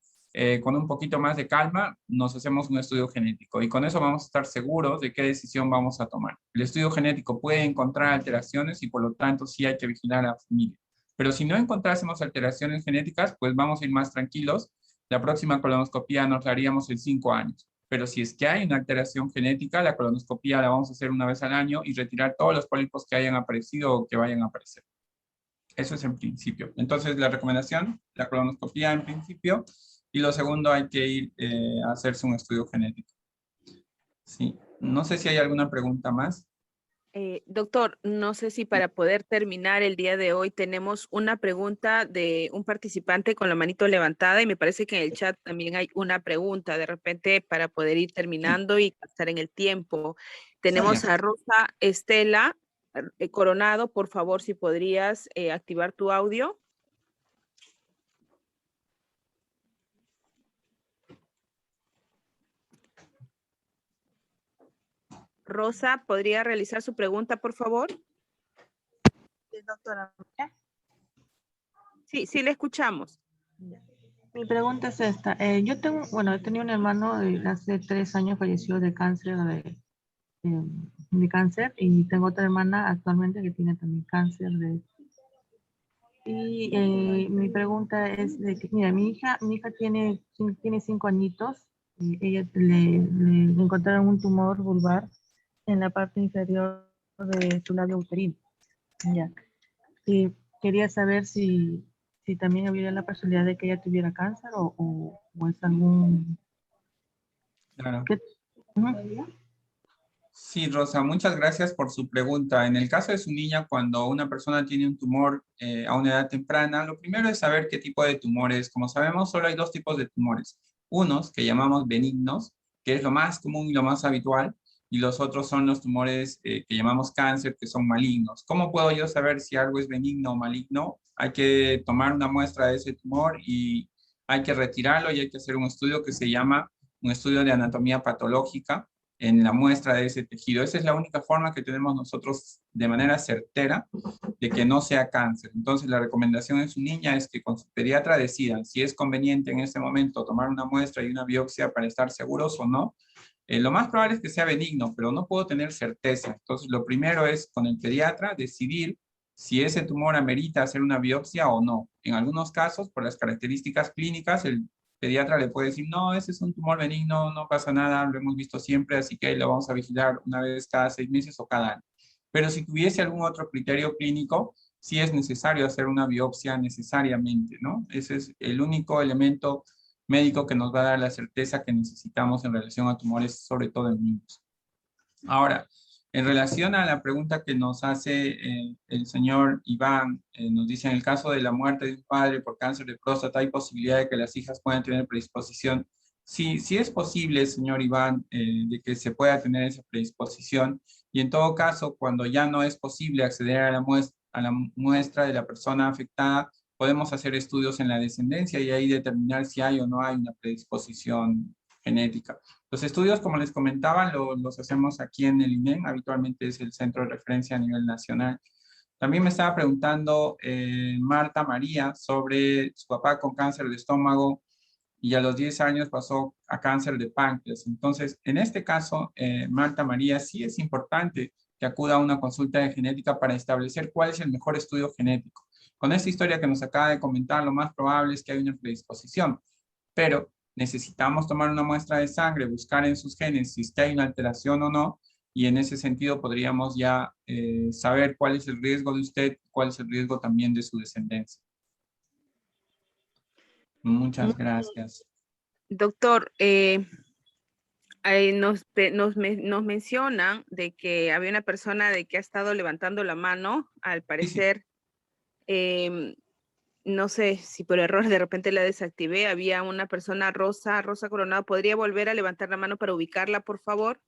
con un poquito más de calma, nos hacemos un estudio genético. Y con eso vamos a estar seguros de qué decisión vamos a tomar. El estudio genético puede encontrar alteraciones y por lo tanto sí hay que vigilar a la familia. Pero si no encontrásemos alteraciones genéticas, pues vamos a ir más tranquilos. La próxima colonoscopia nos la haríamos en 5 años. Pero si es que hay una alteración genética, la colonoscopia la vamos a hacer una vez al año y retirar todos los pólipos que hayan aparecido o que vayan a aparecer. Eso es en principio. Entonces, la recomendación, la colonoscopia en principio, y lo segundo, hay que ir a hacerse un estudio genético. Sí. No sé si hay alguna pregunta más. Doctor, no sé si para poder terminar el día de hoy tenemos una pregunta de un participante con la manito levantada y me parece que en el chat también hay una pregunta de repente para poder ir terminando y estar en el tiempo. Tenemos a Rosa Estela Coronado, por favor, si podrías activar tu audio. Rosa, ¿podría realizar su pregunta, por favor? Sí, doctora. Sí, sí, le escuchamos. Mi pregunta es esta. Yo tengo, he tenido un hermano de hace 3 años falleció de cáncer, de cáncer, y tengo otra hermana actualmente que tiene también cáncer. Mi pregunta es de que, mira, mi hija tiene 5 añitos ella le encontraron un tumor vulvar en la parte inferior de su labio uterino. Ya. Y quería saber si también había la posibilidad de que ella tuviera cáncer o es algún... Claro. ¿Qué? Ujú. Sí, Rosa, muchas gracias por su pregunta. En el caso de su niña, cuando una persona tiene un tumor a una edad temprana, lo primero es saber qué tipo de tumor es. Como sabemos, solo hay dos tipos de tumores. Unos que llamamos benignos, que es lo más común y lo más habitual, y los otros son los tumores que llamamos cáncer, que son malignos. ¿Cómo puedo yo saber si algo es benigno o maligno? Hay que tomar una muestra de ese tumor y hay que retirarlo y hay que hacer un estudio que se llama un estudio de anatomía patológica en la muestra de ese tejido. Esa es la única forma que tenemos nosotros de manera certera de que no sea cáncer. Entonces, la recomendación en su niña es que con su pediatra decidan si es conveniente en este momento tomar una muestra y una biopsia para estar seguros o no. Lo más probable es que sea benigno, pero no puedo tener certeza. Entonces, lo primero es con el pediatra decidir si ese tumor amerita hacer una biopsia o no. En algunos casos, por las características clínicas, el pediatra le puede decir, no, ese es un tumor benigno, no pasa nada, lo hemos visto siempre, así que lo vamos a vigilar una vez cada 6 meses o cada año. Pero si tuviese algún otro criterio clínico, sí es necesario hacer una biopsia necesariamente, ¿no? Ese es el único elemento médico que nos va a dar la certeza que necesitamos en relación a tumores, sobre todo en niños. Ahora, en relación a la pregunta que nos hace el señor Iván, nos dice, en el caso de la muerte de un padre por cáncer de próstata, ¿hay posibilidad de que las hijas puedan tener predisposición? Sí, sí es posible, señor Iván, de que se pueda tener esa predisposición. Y en todo caso, cuando ya no es posible acceder a la muestra de la persona afectada, podemos hacer estudios en la descendencia y ahí determinar si hay o no hay una predisposición genética. Los estudios, como les comentaba, los hacemos aquí en el INEM, habitualmente es el centro de referencia a nivel nacional. También me estaba preguntando Marta María sobre su papá con cáncer de estómago y a los 10 años pasó a cáncer de páncreas. Entonces, en este caso, Marta María, sí es importante que acuda a una consulta de genética para establecer cuál es el mejor estudio genético. Con esta historia que nos acaba de comentar, lo más probable es que haya una predisposición, pero necesitamos tomar una muestra de sangre, buscar en sus genes si hay una alteración o no, y en ese sentido podríamos ya saber cuál es el riesgo de usted, cuál es el riesgo también de su descendencia. Muchas gracias. Doctor, nos mencionan de que había una persona de que ha estado levantando la mano, al parecer, no sé si por error de repente la desactivé, había una persona Rosa Coronado, ¿podría volver a levantar la mano para ubicarla, por favor?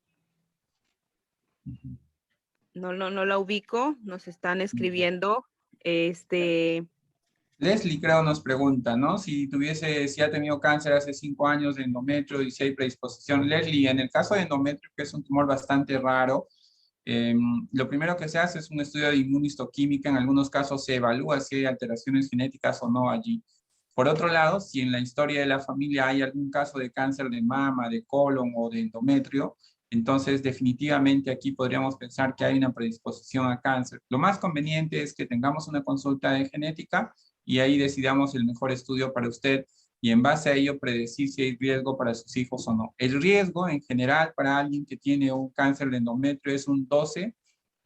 No la ubico, nos están escribiendo, Leslie creo nos pregunta, ¿no? Si ha tenido cáncer hace 5 años de endometrio y si hay predisposición. Leslie, en el caso de endometrio, que es un tumor bastante raro, lo primero que se hace es un estudio de inmunistoquímica. En algunos casos se evalúa si hay alteraciones genéticas o no allí. Por otro lado, si en la historia de la familia hay algún caso de cáncer de mama, de colon o de endometrio, entonces definitivamente aquí podríamos pensar que hay una predisposición a cáncer. Lo más conveniente es que tengamos una consulta de genética y ahí decidamos el mejor estudio para usted y en base a ello predecir si hay riesgo para sus hijos o no. El riesgo en general para alguien que tiene un cáncer de endometrio es un 12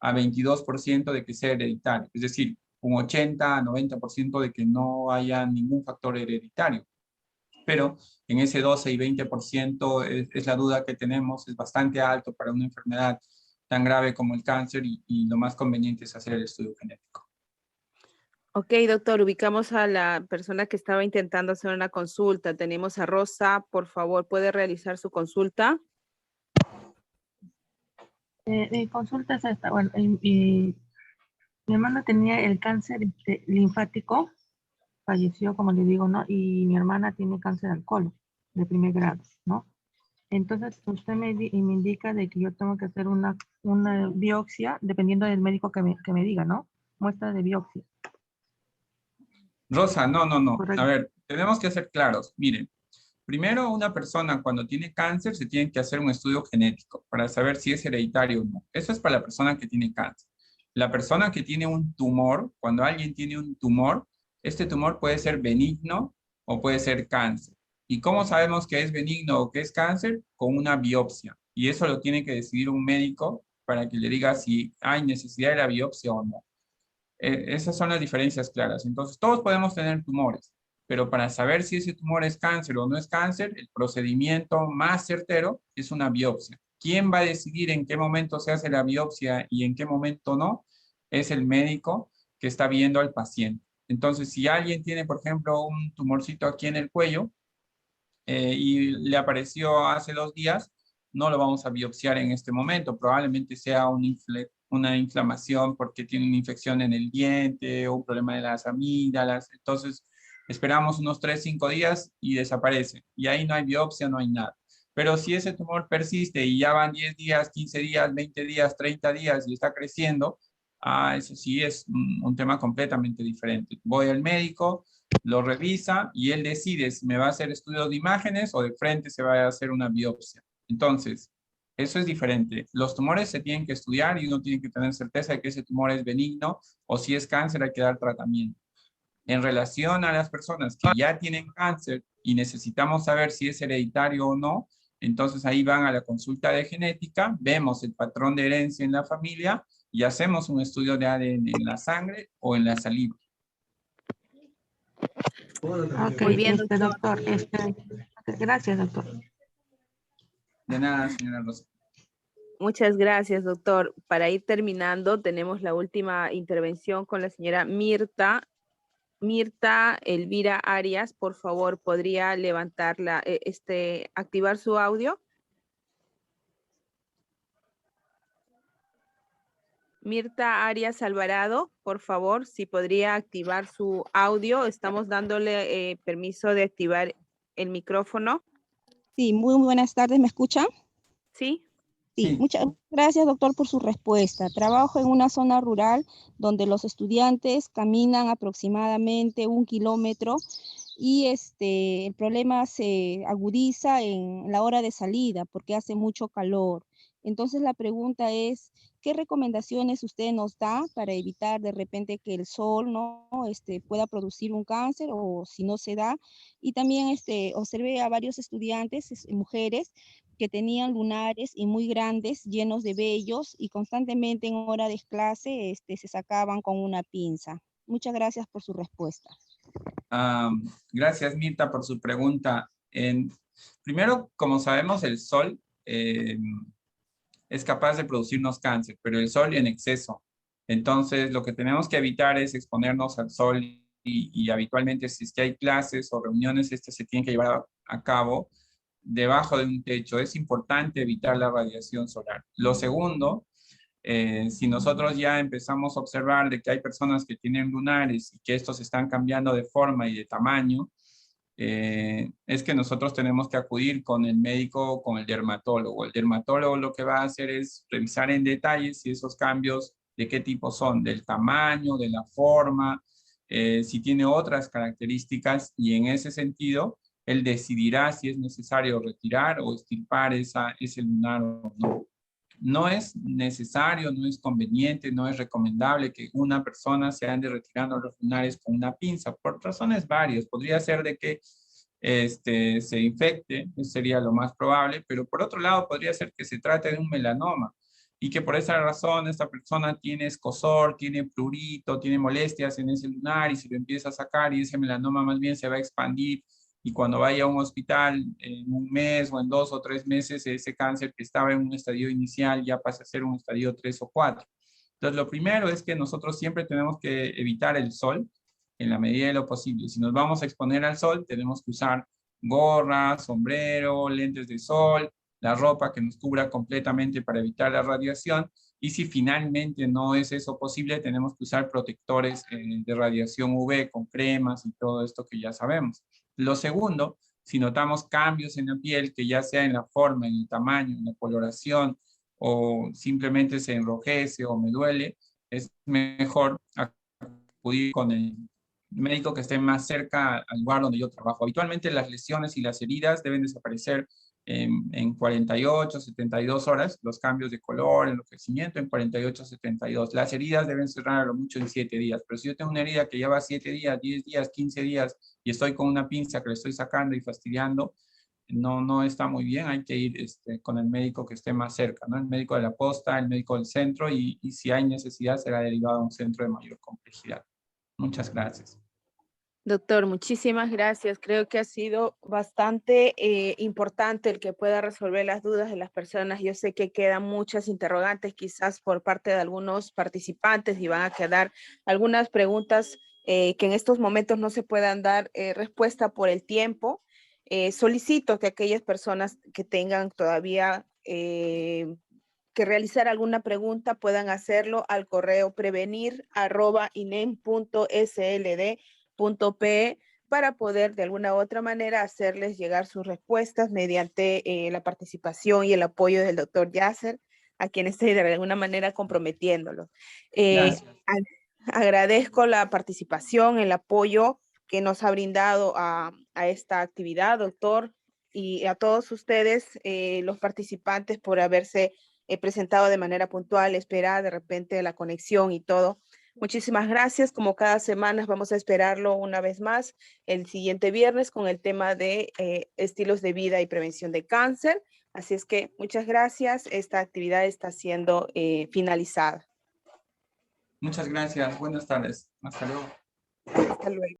a 22% de que sea hereditario, es decir, un 80 a 90% de que no haya ningún factor hereditario. Pero en ese 12 y 20% es la duda que tenemos, es bastante alto para una enfermedad tan grave como el cáncer y lo más conveniente es hacer el estudio genético. Ok, doctor, ubicamos a la persona que estaba intentando hacer una consulta. Tenemos a Rosa, por favor, ¿puede realizar su consulta? Mi consulta es esta. Bueno, mi hermana tenía el cáncer linfático, falleció, como le digo, ¿no? Y mi hermana tiene cáncer al colon, de primer grado, ¿no? Entonces, usted me indica de que yo tengo que hacer una biopsia, dependiendo del médico que me diga, ¿no? Muestra de biopsia. Rosa, no. Correcto. A ver, tenemos que ser claros. Miren, primero una persona cuando tiene cáncer se tiene que hacer un estudio genético para saber si es hereditario o no. Eso es para la persona que tiene cáncer. La persona que tiene un tumor, cuando alguien tiene un tumor, este tumor puede ser benigno o puede ser cáncer. ¿Y cómo sabemos que es benigno o que es cáncer? Con una biopsia. Y eso lo tiene que decidir un médico para que le diga si hay necesidad de la biopsia o no. Esas son las diferencias claras. Entonces, todos podemos tener tumores, pero para saber si ese tumor es cáncer o no es cáncer, el procedimiento más certero es una biopsia. ¿Quién va a decidir en qué momento se hace la biopsia y en qué momento no? Es el médico que está viendo al paciente. Entonces, si alguien tiene, por ejemplo, un tumorcito aquí en el cuello y le apareció hace 2 días, no lo vamos a biopsiar en este momento. Probablemente sea una inflamación porque tiene una infección en el diente o un problema de las amígdalas. Entonces, esperamos unos 3, 5 días y desaparece. Y ahí no hay biopsia, no hay nada. Pero si ese tumor persiste y ya van 10 días, 15 días, 20 días, 30 días y está creciendo, eso sí es un tema completamente diferente. Voy al médico, lo revisa y él decide si me va a hacer estudios de imágenes o de frente se va a hacer una biopsia. Entonces, eso es diferente. Los tumores se tienen que estudiar y uno tiene que tener certeza de que ese tumor es benigno o si es cáncer hay que dar tratamiento. En relación a las personas que ya tienen cáncer y necesitamos saber si es hereditario o no, entonces ahí van a la consulta de genética, vemos el patrón de herencia en la familia y hacemos un estudio de ADN en la sangre o en la saliva. Ok, Muy bien, doctor. Gracias, doctor. De nada, señora Rosa. Muchas gracias, doctor. Para ir terminando, tenemos la última intervención con la señora Mirta Elvira Arias. Por favor, ¿podría levantarla, activar su audio? Mirta Arias Alvarado, por favor, si podría activar su audio. Estamos dándole permiso de activar el micrófono. Sí, muy buenas tardes, ¿me escuchan? ¿Sí? Sí, muchas gracias, doctor, por su respuesta. Trabajo en una zona rural donde los estudiantes caminan aproximadamente 1 kilómetro y el problema se agudiza en la hora de salida porque hace mucho calor. Entonces la pregunta es, ¿qué recomendaciones usted nos da para evitar de repente que el sol no pueda producir un cáncer o si no se da? Y también observé a varios estudiantes, mujeres, que tenían lunares y muy grandes, llenos de vellos y constantemente en hora de clase se sacaban con una pinza. Muchas gracias por su respuesta. Gracias, Mirta, por su pregunta. Primero, como sabemos, el sol es capaz de producirnos cáncer, pero el sol en exceso. Entonces, lo que tenemos que evitar es exponernos al sol y habitualmente si es que hay clases o reuniones, se tienen que llevar a cabo debajo de un techo. Es importante evitar la radiación solar. Lo segundo, si nosotros ya empezamos a observar de que hay personas que tienen lunares y que estos están cambiando de forma y de tamaño, es que nosotros tenemos que acudir con el médico o con el dermatólogo. El dermatólogo lo que va a hacer es revisar en detalle si esos cambios de qué tipo son, del tamaño, de la forma, si tiene otras características y en ese sentido él decidirá si es necesario retirar o extirpar ese lunar o no. No es necesario, no es conveniente, no es recomendable que una persona se ande retirando los lunares con una pinza, por razones varias. Podría ser de que se infecte, eso sería lo más probable, pero por otro lado podría ser que se trate de un melanoma y que por esa razón esta persona tiene escozor, tiene prurito, tiene molestias en ese lunar y se lo empieza a sacar y ese melanoma más bien se va a expandir y cuando vaya a un hospital en 1 mes o en 2 o 3 meses, ese cáncer que estaba en un estadio inicial ya pasa a ser un estadio 3 o 4. Entonces, lo primero es que nosotros siempre tenemos que evitar el sol en la medida de lo posible. Si nos vamos a exponer al sol, tenemos que usar gorra, sombrero, lentes de sol, la ropa que nos cubra completamente para evitar la radiación. Y si finalmente no es eso posible, tenemos que usar protectores de radiación UV con cremas y todo esto que ya sabemos. Lo segundo, si notamos cambios en la piel, que ya sea en la forma, en el tamaño, en la coloración, o simplemente se enrojece o me duele, es mejor acudir con el médico que esté más cerca al lugar donde yo trabajo. Habitualmente las lesiones y las heridas deben desaparecer en 48, 72 horas, los cambios de color, enrojecimiento en 48, 72. Las heridas deben cerrar a lo mucho en 7 días, pero si yo tengo una herida que lleva 7 días, 10 días, 15 días y estoy con una pinza que le estoy sacando y fastidiando, no está muy bien. Hay que ir con el médico que esté más cerca, ¿no? El médico de la posta, el médico del centro y si hay necesidad será derivado a un centro de mayor complejidad. Muchas gracias. Doctor, muchísimas gracias. Creo que ha sido bastante importante el que pueda resolver las dudas de las personas. Yo sé que quedan muchas interrogantes quizás por parte de algunos participantes y van a quedar algunas preguntas que en estos momentos no se puedan dar respuesta por el tiempo. Solicito que aquellas personas que tengan todavía que realizar alguna pregunta puedan hacerlo al correo prevenir@inem.sld.pe para poder de alguna u otra manera hacerles llegar sus respuestas mediante la participación y el apoyo del doctor Yasser, a quien estoy de alguna manera comprometiéndolo. Agradezco la participación, el apoyo que nos ha brindado a esta actividad, doctor, y a todos ustedes, los participantes, por haberse presentado de manera puntual, esperar de repente la conexión y todo. Muchísimas gracias. Como cada semana vamos a esperarlo una vez más el siguiente viernes con el tema de estilos de vida y prevención de cáncer. Así es que muchas gracias. Esta actividad está siendo finalizada. Muchas gracias. Buenas tardes. Hasta luego. Hasta luego.